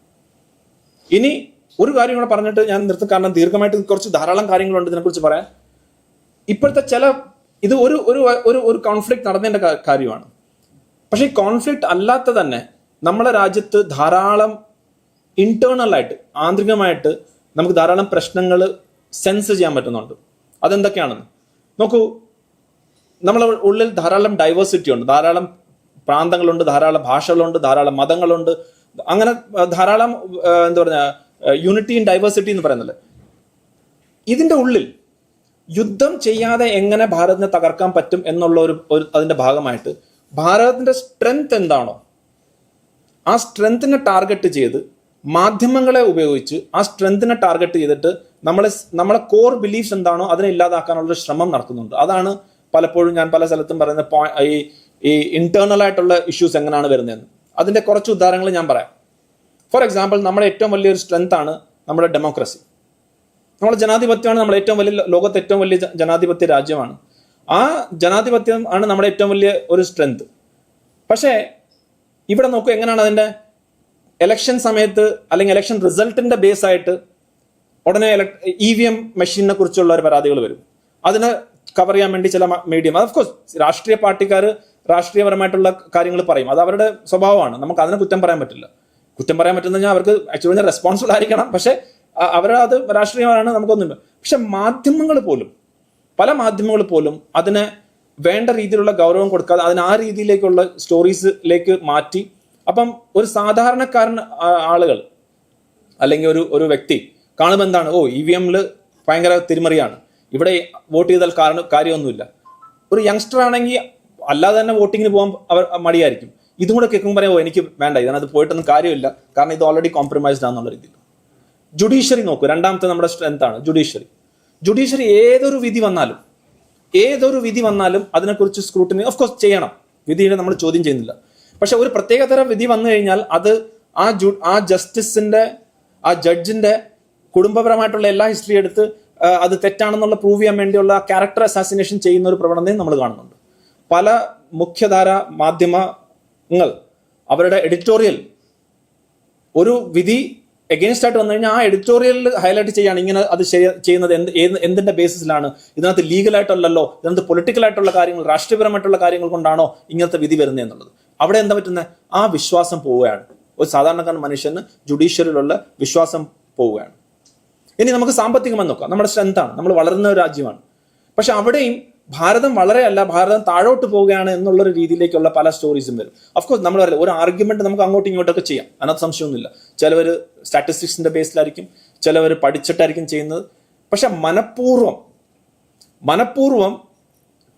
ഇനി ഒരു കാര്യം കൂടെ പറഞ്ഞിട്ട് ഞാൻ നിർത്തും, കാരണം ദീർഘമായിട്ട് കുറച്ച് ധാരാളം കാര്യങ്ങളുണ്ട് ഇതിനെക്കുറിച്ച് പറയാൻ. ഇപ്പോഴത്തെ ഇത് ഒരു കോൺഫ്ലിക്റ്റ് നടന്നതിന്റെ കാര്യമാണ്. പക്ഷെ ഈ കോൺഫ്ലിക്റ്റ് അല്ലാത്ത തന്നെ നമ്മളെ രാജ്യത്ത് ധാരാളം ഇന്റേണലായിട്ട്, ആന്തരികമായിട്ട് നമുക്ക് ധാരാളം പ്രശ്നങ്ങൾ സെൻസ് ചെയ്യാൻ പറ്റുന്നുണ്ട്. അതെന്തൊക്കെയാണെന്ന് നോക്കൂ. നമ്മളെ ഉള്ളിൽ ധാരാളം ഡൈവേഴ്സിറ്റി ഉണ്ട്, ധാരാളം പ്രാന്തങ്ങളുണ്ട്, ധാരാളം ഭാഷകളുണ്ട്, ധാരാളം മതങ്ങളുണ്ട്, അങ്ങനെ ധാരാളം യൂണിറ്റി ഇൻ ഡൈവേഴ്സിറ്റി എന്ന് പറയുന്നത്. ഇതിന്റെ ഉള്ളിൽ യുദ്ധം ചെയ്യാതെ എങ്ങനെ ഭാരതത്തിനെ തകർക്കാൻ പറ്റും എന്നുള്ള ഒരു അതിന്റെ ഭാഗമായിട്ട് ഭാരതത്തിന്റെ സ്ട്രെങ്ത് എന്താണോ ആ സ്ട്രെങ്തിനെ ടാർഗറ്റ് ചെയ്ത് മാധ്യമങ്ങളെ ഉപയോഗിച്ച് ആ സ്ട്രെങ്തിനെ ടാർഗറ്റ് ചെയ്തിട്ട് നമ്മളെ കോർ ബിലീഫ്സ് എന്താണോ അതിനെ ഇല്ലാതാക്കാനുള്ള ശ്രമം നടക്കുന്നുണ്ട്. അതാണ് പലപ്പോഴും ഞാൻ പല സ്ഥലത്തും പറയുന്ന ഈ ഇന്റേണൽ ആയിട്ടുള്ള ഇഷ്യൂസ് എങ്ങനെയാണ് വരുന്നതെന്ന്. അതിന്റെ കുറച്ച് ഉദാഹരണങ്ങൾ ഞാൻ പറയാം. ഫോർ എക്സാമ്പിൾ, നമ്മുടെ ഏറ്റവും വലിയൊരു സ്ട്രെങ്ത് ആണ് നമ്മുടെ ഡെമോക്രസി. നമ്മുടെ ജനാധിപത്യമാണ് നമ്മുടെ ഏറ്റവും വലിയ, ലോകത്തെ ഏറ്റവും വലിയ ജനാധിപത്യ രാജ്യമാണ്. ആ ജനാധിപത്യം ആണ് നമ്മുടെ ഏറ്റവും വലിയ ഒരു സ്ട്രെങ്ത്. പക്ഷേ ഇവിടെ നോക്കൂ, എങ്ങനെയാണ് അതിന്റെ ഇലക്ഷൻ സമയത്ത് അല്ലെങ്കിൽ ഇലക്ഷൻ റിസൾട്ടിന്റെ ബേസ് ആയിട്ട് ഉടനെ EVM മെഷീനെ കുറിച്ചുള്ള ഒരു പരാതികൾ വരും. അതിനെ കവർ ചെയ്യാൻ വേണ്ടി ചില മീഡിയം, ഓഫ്കോഴ്സ് രാഷ്ട്രീയ പാർട്ടിക്കാർ രാഷ്ട്രീയപരമായിട്ടുള്ള കാര്യങ്ങൾ പറയും, അത് അവരുടെ സ്വഭാവമാണ്, നമുക്ക് അതിനെ കുറ്റം പറയാൻ പറ്റില്ല. കുറ്റം പറയാൻ പറ്റുന്ന കഴിഞ്ഞാൽ അവർക്ക് ആക്ച്വലി റെസ്പോൺസിബിൾ ആയിരിക്കണം, പക്ഷെ അത് രാഷ്ട്രീയമാണ്, നമുക്കൊന്നുമില്ല. പക്ഷെ മാധ്യമങ്ങൾ പോലും, പല മാധ്യമങ്ങൾ പോലും അതിന് വേണ്ട രീതിയിലുള്ള ഗൗരവം കൊടുക്കാതെ അതിന് ആ രീതിയിലേക്കുള്ള സ്റ്റോറീസിലേക്ക് മാറ്റി. അപ്പം ഒരു സാധാരണക്കാരൻ ആളുകൾ അല്ലെങ്കിൽ ഒരു വ്യക്തി കാണുമ്പോൾ എന്താണ്, EVM-ല് ഭയങ്കര തിരിമറിയാണ്, ഇവിടെ വോട്ട് ചെയ്താൽ കാര്യമൊന്നുമില്ല. ഒരു യങ്സ്റ്റർ ആണെങ്കിൽ അല്ലാതെ തന്നെ വോട്ടിങ്ങിന് പോകാൻ അവർ മടിയായിരിക്കും. ഇതും കൂടെ കേൾക്കുമ്പോൾ പറയാമോ എനിക്ക് വേണ്ട, ഇതിനകത്ത് പോയിട്ടൊന്നും കാര്യമില്ല, കാരണം ഇത് ഓൾറെഡി കോംപ്രമൈസ്ഡ് ആണെന്നുള്ള രീതിയിൽ. ജുഡീഷ്യറി നോക്കൂ, രണ്ടാമത്തെ നമ്മുടെ സ്ട്രെങ്ത് ആണ് ജുഡീഷ്യറി. ഏതൊരു വിധി വന്നാലും അതിനെക്കുറിച്ച് സ്ക്രൂട്ടിനി ഓഫ്കോഴ്സ് ചെയ്യണം, വിധിയെ നമ്മൾ ചോദ്യം ചെയ്യുന്നില്ല. പക്ഷെ ഒരു പ്രത്യേക തരം വിധി വന്നു കഴിഞ്ഞാൽ അത് ആ ജസ്റ്റിസിന്റെ, ആ ജഡ്ജിന്റെ കുടുംബപരമായിട്ടുള്ള എല്ലാ ഹിസ്റ്ററി എടുത്ത് അത് തെറ്റാണെന്നുള്ള പ്രൂവ് ചെയ്യാൻ വേണ്ടിയുള്ള ക്യാരക്ടർ അസാസിനേഷൻ ചെയ്യുന്ന ഒരു പ്രവണതയും നമ്മൾ കാണുന്നുണ്ട്. പല മുഖ്യധാര മാധ്യമങ്ങൾ അവരുടെ എഡിറ്റോറിയൽ ഒരു വിധി എഗെയിൻസ്റ്റ് ആയിട്ട് വന്നു കഴിഞ്ഞാൽ ആ എഡിറ്റോറിയലിൽ ഹൈലൈറ്റ് ചെയ്യാണ് ഇങ്ങനെ അത് ചെയ്യുന്നത് എന്തിന്റെ ബേസിസിലാണ്, ഇതിനകത്ത് ലീഗലായിട്ടല്ലോ, ഇതിനകത്ത് പൊളിറ്റിക്കൽ ആയിട്ടുള്ള കാര്യങ്ങൾ, രാഷ്ട്രീയപരമായിട്ടുള്ള കാര്യങ്ങൾ കൊണ്ടാണോ ഇങ്ങനത്തെ വിധി വരുന്നത് എന്നുള്ളത്. അവിടെ എന്താ പറ്റുന്നത്, ആ വിശ്വാസം പോവുകയാണ്. ഒരു സാധാരണക്കാരൻ മനുഷ്യന് ജുഡീഷ്യറിയിലുള്ള വിശ്വാസം പോവുകയാണ്. ഇനി നമുക്ക് സാമ്പത്തികമെന്ന് നോക്കാം. നമ്മുടെ സ്ട്രെങ്താണ്, നമ്മൾ വളരുന്ന ഒരു രാജ്യമാണ്. പക്ഷെ അവിടെയും ഭാരതം ഭാരതം താഴോട്ട് പോവുകയാണ് എന്നുള്ളൊരു രീതിയിലേക്കുള്ള പല സ്റ്റോറീസും വരും. അഫ്കോഴ്സ് നമ്മൾ ഒരു ആർഗ്യുമെന്റ് നമുക്ക് അങ്ങോട്ടും ഇങ്ങോട്ടൊക്കെ ചെയ്യാം, അതിനകത്ത് സംശയമൊന്നുമില്ല. ചിലവർ സ്റ്റാറ്റിസ്റ്റിക്സിന്റെ ബേസിലായിരിക്കും, ചിലവർ പഠിച്ചിട്ടായിരിക്കും ചെയ്യുന്നത്. പക്ഷെ മനഃപൂർവ്വം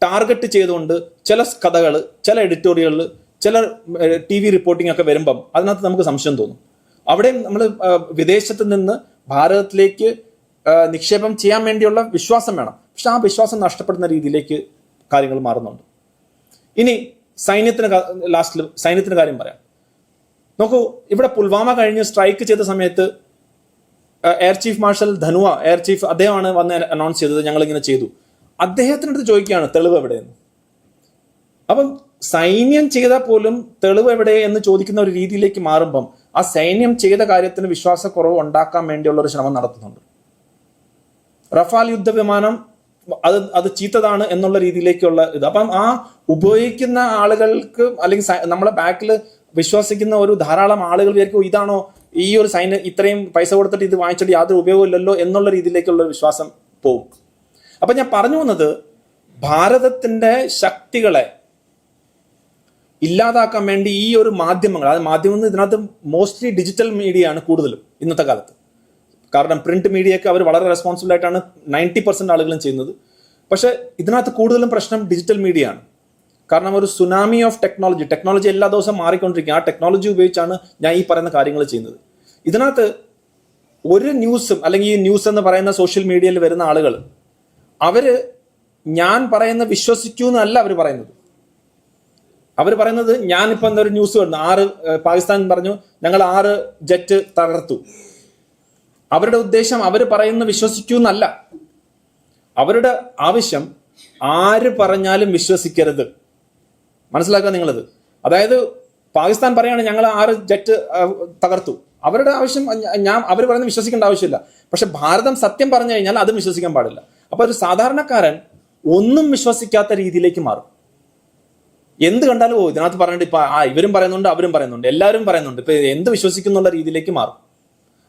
ടാർഗറ്റ് ചെയ്തുകൊണ്ട് ചില കഥകൾ, ചില എഡിറ്റോറിയലുകൾ, ചില TV റിപ്പോർട്ടിംഗ് ഒക്കെ വരുമ്പം അതിനകത്ത് നമുക്ക് സംശയം തോന്നും. അവിടെയും നമ്മൾ വിദേശത്ത് നിന്ന് ഭാരതത്തിലേക്ക് നിക്ഷേപം ചെയ്യാൻ വേണ്ടിയുള്ള വിശ്വാസം വേണം. പക്ഷെ ആ വിശ്വാസം നഷ്ടപ്പെടുന്ന രീതിയിലേക്ക് കാര്യങ്ങൾ മാറുന്നുണ്ട്. ഇനി സൈന്യത്തിന് കാര്യം പറയാം. നോക്കൂ, ഇവിടെ പുൽവാമ കഴിഞ്ഞ് സ്ട്രൈക്ക് ചെയ്ത സമയത്ത് air chief marshal Dhanoa, air chief, അദ്ദേഹമാണ് വന്ന് അനൗൺസ് ചെയ്തത് ഞങ്ങൾ ഇങ്ങനെ ചെയ്തു. അദ്ദേഹത്തിനടുത്ത് ചോദിക്കുകയാണ് തെളിവ് എവിടെയെന്ന്. അപ്പം സൈന്യം ചെയ്താൽ പോലും തെളിവ് എവിടെ എന്ന് ചോദിക്കുന്ന ഒരു രീതിയിലേക്ക് മാറുമ്പം ആ സൈന്യം ചെയ്ത കാര്യത്തിന് വിശ്വാസക്കുറവ് ഉണ്ടാക്കാൻ വേണ്ടിയുള്ള ഒരു ശ്രമം നടത്തുന്നുണ്ട്. റഫാൽ യുദ്ധവിമാനം അത് ചീത്തതാണ് എന്നുള്ള രീതിയിലേക്കുള്ള ഇത്. അപ്പം ആ ഉപയോഗിക്കുന്ന ആളുകൾക്ക് അല്ലെങ്കിൽ നമ്മളെ ബാക്കിൽ വിശ്വസിക്കുന്ന ഒരു ധാരാളം ആളുകൾ വിചാരിക്കും ഇതാണോ ഈ ഒരു സൈന്യം ഇത്രയും പൈസ കൊടുത്തിട്ട് ഇത് വാങ്ങിച്ചിട്ട് യാതൊരു ഉപയോഗമില്ലല്ലോ എന്നുള്ള രീതിയിലേക്കുള്ള വിശ്വാസം പോകും. അപ്പൊ ഞാൻ പറഞ്ഞു വന്നത്, ഭാരതത്തിന്റെ ശക്തികളെ ഇല്ലാതാക്കാൻ വേണ്ടി ഈ ഒരു മാധ്യമങ്ങൾ, അത് മാധ്യമം ഇതിനകത്ത് മോസ്റ്റ്ലി ഡിജിറ്റൽ മീഡിയ ആണ് കൂടുതലും ഇന്നത്തെ കാലത്ത്. കാരണം പ്രിന്റ് മീഡിയയൊക്കെ അവർ വളരെ റെസ്പോൺസിബിൾ ആയിട്ടാണ് 90% ആളുകളും ചെയ്യുന്നത്. പക്ഷെ ഇതിനകത്ത് കൂടുതലും പ്രശ്നം ഡിജിറ്റൽ മീഡിയ ആണ്. കാരണം ഒരു സുനാമി ഓഫ് ടെക്നോളജി എല്ലാ ദിവസവും മാറിക്കൊണ്ടിരിക്കുക. ആ ടെക്നോളജി ഉപയോഗിച്ചാണ് ഞാൻ ഈ പറയുന്ന കാര്യങ്ങൾ ചെയ്യുന്നത്. ഇതിനകത്ത് ഒരു ന്യൂസും അല്ലെങ്കിൽ ഈ ന്യൂസ് എന്ന് പറയുന്ന സോഷ്യൽ മീഡിയയിൽ വരുന്ന ആളുകൾ ഞാൻ പറയുന്ന വിശ്വസിക്കൂ എന്നല്ല അവർ പറയുന്നത്. അവർ പറയുന്നത് ഞാനിപ്പോൾ എന്തൊരു ന്യൂസ് വരുന്നു, പാകിസ്ഥാൻ പറഞ്ഞു ഞങ്ങൾ 6 ജെറ്റ് തകർത്തു. അവരുടെ ഉദ്ദേശം അവർ പറയുന്ന വിശ്വസിക്കൂ എന്നല്ല. അവരുടെ ആവശ്യം ആര് പറഞ്ഞാലും വിശ്വസിക്കരുത്. മനസ്സിലാക്കുക നിങ്ങളത്. അതായത് പാകിസ്ഥാൻ പറയാണ് ഞങ്ങൾ 6 ജെറ്റ് തകർത്തു. അവരുടെ ആവശ്യം അവർ പറയുന്നത് വിശ്വസിക്കേണ്ട ആവശ്യമില്ല. പക്ഷെ ഭാരതം സത്യം പറഞ്ഞു കഴിഞ്ഞാൽ അതും വിശ്വസിക്കാൻ പാടില്ല. അപ്പൊ ഒരു സാധാരണക്കാരൻ ഒന്നും വിശ്വസിക്കാത്ത രീതിയിലേക്ക് മാറും. എന്ത് കണ്ടാലും ഇതിനകത്ത് പറഞ്ഞിട്ട് ഇപ്പൊ ഇവരും പറയുന്നുണ്ട്, അവരും പറയുന്നുണ്ട്, എല്ലാവരും പറയുന്നുണ്ട്, ഇപ്പൊ എന്ത് വിശ്വസിക്കുന്നുള്ള രീതിയിലേക്ക് മാറും.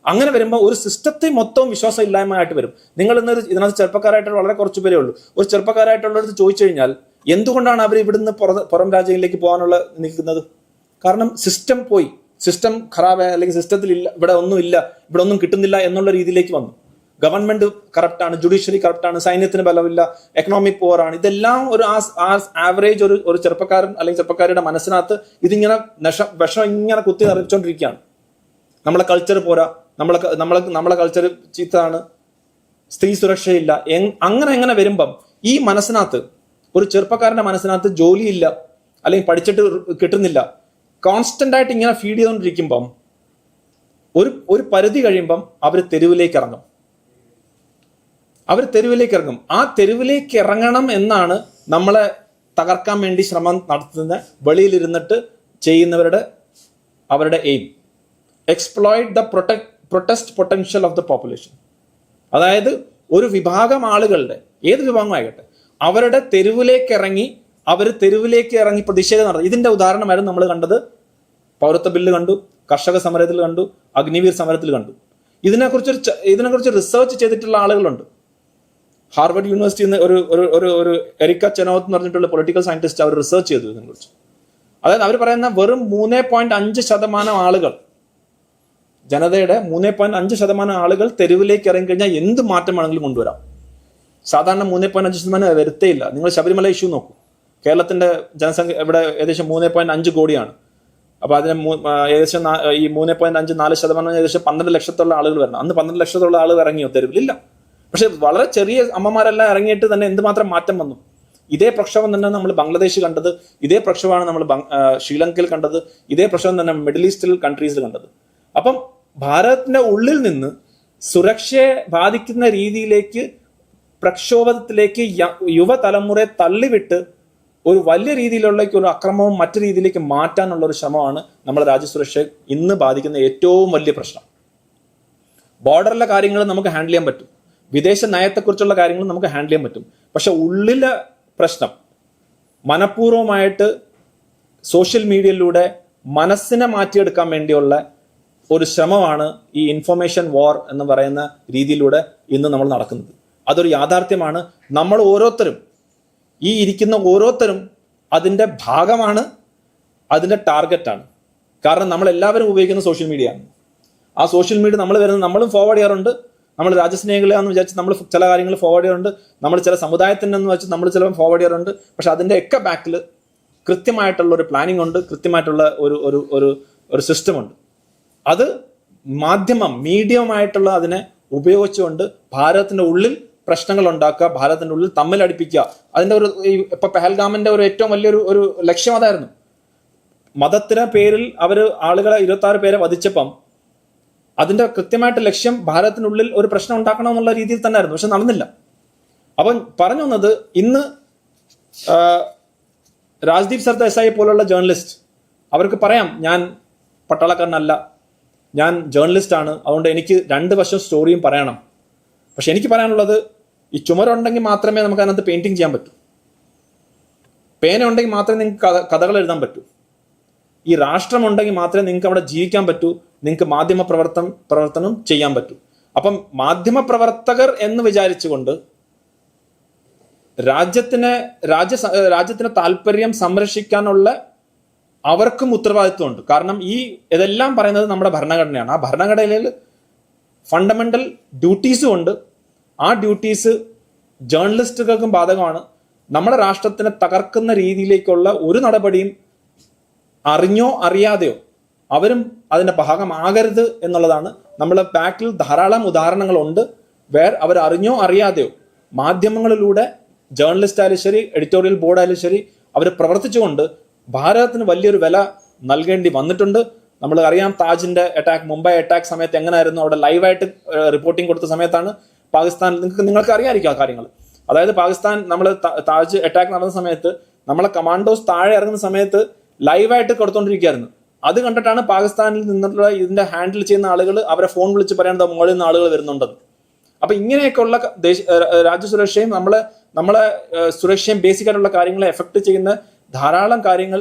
അങ്ങനെ വരുമ്പോൾ ഒരു സിസ്റ്റത്തെ മൊത്തം വിശ്വാസം ഇല്ലായ്മയായിട്ട് വരും. നിങ്ങൾ ഇന്നൊരു ഇതിനകത്ത് ചെറുപ്പക്കാരായിട്ടുള്ള വളരെ കുറച്ച് പേരേ ഉള്ളൂ. ഒരു ചെറുപ്പക്കാരായിട്ടുള്ളവർക്ക് ചോദിച്ചു കഴിഞ്ഞാൽ എന്തുകൊണ്ടാണ് അവർ ഇവിടുന്ന് പുറം രാജ്യങ്ങളിലേക്ക് പോകാനുള്ള നിൽക്കുന്നത്? കാരണം സിസ്റ്റം പോയി. സിസ്റ്റം ഖറാബ് അല്ലെങ്കിൽ സിസ്റ്റത്തിൽ ഇല്ല, ഇവിടെ ഒന്നും കിട്ടുന്നില്ല എന്നുള്ള രീതിയിലേക്ക് വന്നു. ഗവൺമെന്റ് കറപ്റ്റാണ്, ജുഡീഷ്യറി കറപ്റ്റാണ്, സൈന്യത്തിന് ബലമില്ല, എക്കണോമിക് പവർ ആണ്. ഇതെല്ലാം ഒരു ആവറേജ് ഒരു ചെറുപ്പക്കാരൻ അല്ലെങ്കിൽ ചെറുപ്പക്കാരുടെ മനസ്സിനകത്ത് ഇതിങ്ങനെ വിഷം ഇങ്ങനെ കുത്തി നിറച്ചുകൊണ്ടിരിക്കുകയാണ്. നമ്മളെ കൾച്ചർ പോരാ, നമ്മളെ കൾച്ചർ ചീത്തതാണ്, സ്ത്രീ സുരക്ഷയില്ല. അങ്ങനെ വരുമ്പം ഈ മനസ്സിനകത്ത്, ഒരു ചെറുപ്പക്കാരന്റെ മനസ്സിനകത്ത് ജോലിയില്ല അല്ലെങ്കിൽ പഠിച്ചിട്ട് കിട്ടുന്നില്ല, കോൺസ്റ്റന്റ് ആയിട്ട് ഇങ്ങനെ ഫീഡ് ചെയ്തുകൊണ്ടിരിക്കുമ്പം ഒരു പരിധി കഴിയുമ്പം അവർ തെരുവിലേക്ക് ഇറങ്ങും. ആ തെരുവിലേക്ക് ഇറങ്ങണം എന്നാണ് നമ്മളെ തകർക്കാൻ വേണ്ടി ശ്രമം നടത്തുന്ന വെളിയിലിരുന്നിട്ട് അവരുടെ aim. Exploit the protest potential of the population. അതായത് ഒരു വിഭാഗം ആളുകളുടെ, ഏത് വിഭാഗമാകട്ടെ, അവരുടെ തെരുവിലേക്ക് ഇറങ്ങി പ്രതിഷേധം നടത്തും. ഇതിന്റെ ഉദാഹരണമായിരുന്നു നമ്മൾ കണ്ടത്. പൗരത്വ ബില്ല് കണ്ടു, കർഷക സമരത്തിൽ കണ്ടു, അഗ്നിവീർ സമരത്തിൽ കണ്ടു. ഇതിനെക്കുറിച്ച് റിസർച്ച് ചെയ്തിട്ടുള്ള ആളുകളുണ്ട്. ഹാർവർഡ് യൂണിവേഴ്സിറ്റിയിൽ നിന്ന് ഒരു എറിക്ക ചെനോത്ത് എന്ന് പറഞ്ഞിട്ടുള്ള പൊളിറ്റിക്കൽ സയന്റിസ്റ്റ് അവർ റിസർച്ച് ചെയ്തു ഇതിനെക്കുറിച്ച്. അതായത് അവർ പറയുന്ന വെറും 3.5% ആളുകൾ, ജനതയുടെ 3.5% ആളുകൾ തെരുവിലേക്ക് ഇറങ്ങിക്കഴിഞ്ഞാൽ എന്ത് മാറ്റം വേണമെങ്കിലും കൊണ്ടുവരാം. സാധാരണ 3.5% വരുത്തേയില്ല. നിങ്ങൾ ശബരിമല ഇഷ്യൂ നോക്കൂ. കേരളത്തിന്റെ ജനസംഖ്യ ഇവിടെ ഏകദേശം 3.5 കോടിയാണ്. അപ്പൊ അതിന് ഏകദേശം ഈ 3.54% ഏകദേശം 12 ലക്ഷത്തോളം ആളുകൾ വരണം. അന്ന് 12 ലക്ഷത്തോളം ആളുകൾ ഇറങ്ങിയോ തെരുവിലില്ല. പക്ഷെ വളരെ ചെറിയ അമ്മമാരെല്ലാം ഇറങ്ങിയിട്ട് തന്നെ എന്തുമാത്രം മാറ്റം വന്നു. ഇതേ പ്രക്ഷോഭം തന്നെ നമ്മൾ ബംഗ്ലാദേശ് കണ്ടത്, ഇതേ പ്രക്ഷോഭമാണ് നമ്മൾ ശ്രീലങ്കയിൽ കണ്ടത്, ഇതേ പ്രക്ഷോഭം തന്നെ മിഡിൽ ഈസ്റ്റിൽ കൺട്രീസിൽ കണ്ടത്. അപ്പം ഭാരതത്തിന്റെ ഉള്ളിൽ നിന്ന് സുരക്ഷയെ ബാധിക്കുന്ന രീതിയിലേക്ക്, പ്രക്ഷോഭത്തിലേക്ക് യുവതലമുറയെ തള്ളിവിട്ട് ഒരു വലിയ രീതിയിലുള്ള ഒരു അക്രമവും മറ്റു രീതിയിലേക്ക് മാറ്റാനുള്ള ഒരു ശ്രമമാണ് നമ്മുടെ രാജ്യസുരക്ഷയെ ഇന്ന് ബാധിക്കുന്ന ഏറ്റവും വലിയ പ്രശ്നം. ബോർഡറിലെ കാര്യങ്ങൾ നമുക്ക് ഹാൻഡിൽ ചെയ്യാൻ പറ്റും, വിദേശ നയത്തെക്കുറിച്ചുള്ള കാര്യങ്ങൾ നമുക്ക് ഹാൻഡിൽ ചെയ്യാൻ പറ്റും. പക്ഷെ ഉള്ളിലെ പ്രശ്നം മനഃപൂർവ്വമായിട്ട് സോഷ്യൽ മീഡിയയിലൂടെ മനസ്സിനെ മാറ്റിയെടുക്കാൻ വേണ്ടിയുള്ള ഒരു ശ്രമമാണ് ഈ ഇൻഫർമേഷൻ വാർ എന്ന് പറയുന്ന രീതിയിലൂടെ ഇന്ന് നമ്മൾ നടക്കുന്നത്. അതൊരു യാഥാർത്ഥ്യമാണ്. നമ്മൾ ഓരോരുത്തരും, ഈ ഇരിക്കുന്ന ഓരോരുത്തരും അതിൻ്റെ ഭാഗമാണ്, അതിൻ്റെ ടാർഗറ്റാണ്. കാരണം നമ്മൾ എല്ലാവരും ഉപയോഗിക്കുന്ന സോഷ്യൽ മീഡിയ ആണ്. ആ സോഷ്യൽ മീഡിയ നമ്മളും ഫോർവേഡ് ചെയ്യാറുണ്ട്. നമ്മൾ രാജ്യസ്നേഹികളാണെന്ന് വിചാരിച്ച് നമ്മൾ ചില കാര്യങ്ങൾ ഫോർവേഡ് ചെയ്യാറുണ്ട്. നമ്മൾ ചില സമുദായത്തിനെന്ന് വെച്ച് നമ്മൾ ചിലപ്പോൾ ഫോർവേഡ് ചെയ്യാറുണ്ട്. പക്ഷെ അതിൻ്റെ ഒക്കെ ബാക്കിൽ കൃത്യമായിട്ടുള്ള ഒരു പ്ലാനിങ് ഉണ്ട്, കൃത്യമായിട്ടുള്ള ഒരു സിസ്റ്റമുണ്ട്. അത് മീഡിയമായിട്ടുള്ള അതിനെ ഉപയോഗിച്ചുകൊണ്ട് ഭാരതത്തിന്റെ ഉള്ളിൽ പ്രശ്നങ്ങൾ ഉണ്ടാക്കുക, ഭാരതത്തിന്റെ ഉള്ളിൽ തമ്മിലടിപ്പിക്കുക. അതിന്റെ ഇപ്പൊ പെഹൽഗാമിന്റെ ഏറ്റവും വലിയൊരു ലക്ഷ്യം അതായിരുന്നു. മതത്തിന്റെ പേരിൽ ആളുകളെ 26 പേരെ വധിച്ചപ്പം അതിന്റെ കൃത്യമായിട്ട് ലക്ഷ്യം ഭാരതത്തിനുള്ളിൽ ഒരു പ്രശ്നം ഉണ്ടാക്കണം എന്നുള്ള രീതിയിൽ തന്നെ ആയിരുന്നു. പക്ഷെ നടന്നില്ല. അപ്പം പറഞ്ഞു വന്നത്, ഇന്ന് രാജ്ദീപ് സർദേശായി പോലുള്ള ജേർണലിസ്റ്റ്, അവർക്ക് പറയാം ഞാൻ പട്ടാളക്കാരനല്ല, ഞാൻ ജേർണലിസ്റ്റ് ആണ്, അതുകൊണ്ട് എനിക്ക് 2 വശം സ്റ്റോറിയും പറയണം. പക്ഷെ എനിക്ക് പറയാനുള്ളത്, ഈ ചുമരുണ്ടെങ്കിൽ മാത്രമേ നമുക്ക് അതിനകത്ത് പെയിന്റിങ് ചെയ്യാൻ പറ്റൂ, പേന ഉണ്ടെങ്കിൽ മാത്രമേ നിങ്ങൾക്ക് കഥകൾ എഴുതാൻ പറ്റൂ, ഈ രാഷ്ട്രം ഉണ്ടെങ്കിൽ മാത്രമേ നിങ്ങൾക്ക് അവിടെ ജീവിക്കാൻ പറ്റൂ, നിങ്ങൾക്ക് മാധ്യമ പ്രവർത്തനം ചെയ്യാൻ പറ്റൂ. അപ്പം മാധ്യമ പ്രവർത്തകർ എന്ന് വിചാരിച്ചുകൊണ്ട് രാജ്യത്തിന് താല്പര്യം സംരക്ഷിക്കാനുള്ള അവർക്കും ഉത്തരവാദിത്വമുണ്ട്. കാരണം ഇതെല്ലാം പറയുന്നത് നമ്മുടെ ഭരണഘടനയാണ്. ആ ഭരണഘടനയിൽ ഫണ്ടമെന്റൽ ഡ്യൂട്ടീസും ഉണ്ട്. ആ ഡ്യൂട്ടീസ് ജേർണലിസ്റ്റുകൾക്കും ബാധകമാണ്. നമ്മുടെ രാഷ്ട്രത്തിനെ തകർക്കുന്ന രീതിയിലേക്കുള്ള ഒരു നടപടിയും അറിഞ്ഞോ അറിയാതെയോ അവരും അതിന്റെ ഭാഗമാകരുത് എന്നുള്ളതാണ്. നമ്മളെ ബാക്കിൽ ധാരാളം ഉദാഹരണങ്ങളുണ്ട്. അവർ അറിഞ്ഞോ അറിയാതെയോ മാധ്യമങ്ങളിലൂടെ, ജേർണലിസ്റ്റ് ആയാലും ശരി, എഡിറ്റോറിയൽ ബോർഡ് ആയാലും ശരി, അവർ പ്രവർത്തിച്ചുകൊണ്ട് ഭാരതത്തിന് വലിയൊരു വില നൽകേണ്ടി വന്നിട്ടുണ്ട്. നമ്മൾ അറിയാം, താജിന്റെ അറ്റാക്ക്, മുംബൈ അറ്റാക്ക് സമയത്ത് എങ്ങനെയായിരുന്നു. അവിടെ ലൈവായിട്ട് റിപ്പോർട്ടിംഗ് കൊടുത്ത സമയത്താണ് പാകിസ്ഥാൻ, നിങ്ങൾക്ക് അറിയാമായിരിക്കും ആ കാര്യങ്ങൾ. അതായത് പാകിസ്ഥാൻ, നമ്മൾ താജ് അറ്റാക്ക് നടന്ന സമയത്ത് നമ്മളെ കമാൻഡോസ് താഴെ ഇറങ്ങുന്ന സമയത്ത് ലൈവായിട്ട് കൊടുത്തോണ്ടിരിക്കുകയായിരുന്നു. അത് കണ്ടിട്ടാണ് പാകിസ്ഥാനിൽ നിന്നുള്ള ഇതിന്റെ ഹാൻഡിൽ ചെയ്യുന്ന ആളുകൾ അവരെ ഫോൺ വിളിച്ച് പറയുന്നത് മുകളിൽ നിന്ന് ആളുകൾ വരുന്നുണ്ടെന്ന്. അപ്പൊ ഇങ്ങനെയൊക്കെയുള്ള രാജ്യസുരക്ഷയും നമ്മളെ സുരക്ഷയും ബേസിക് ആയിട്ടുള്ള കാര്യങ്ങളെ എഫക്ട് ചെയ്യുന്ന ധാരാളം കാര്യങ്ങൾ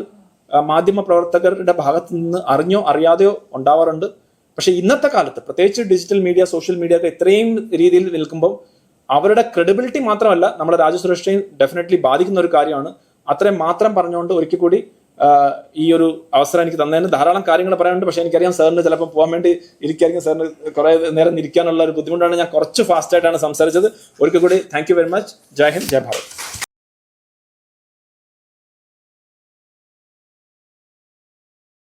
മാധ്യമ പ്രവർത്തകരുടെ ഭാഗത്ത് നിന്ന് അറിഞ്ഞോ അറിയാതെയോ ഉണ്ടാവാറുണ്ട്. പക്ഷെ ഇന്നത്തെ കാലത്ത് പ്രത്യേകിച്ച് ഡിജിറ്റൽ മീഡിയ, സോഷ്യൽ മീഡിയ ഒക്കെ ഇത്രയും രീതിയിൽ നിൽക്കുമ്പോൾ അവരുടെ ക്രെഡിബിലിറ്റി മാത്രമല്ല, നമ്മുടെ രാജ്യസുരക്ഷയും ഡെഫിനറ്റ്ലി ബാധിക്കുന്ന ഒരു കാര്യമാണ്. അത്രയും മാത്രം പറഞ്ഞുകൊണ്ട് ഒരിക്കൽ കൂടി ഈ ഒരു അവസരം എനിക്ക് തന്നതിന്. ധാരാളം കാര്യങ്ങൾ പറയാനുണ്ട്, പക്ഷേ എനിക്കറിയാം സാറിന് ചിലപ്പോൾ പോകാൻ വേണ്ടി ഇരിക്കായിരിക്കും, സാറിന് കുറേ നേരം ഇരിക്കാനുള്ള ഒരു ബുദ്ധിമുട്ടാണ്. ഞാൻ കുറച്ച് ഫാസ്റ്റായിട്ടാണ് സംസാരിച്ചത്. ഒരിക്കൽ കൂടി താങ്ക് യു വെരി മച്ച്. ജയ് ഹിന്ദ്, ജയ് ഭാരത്.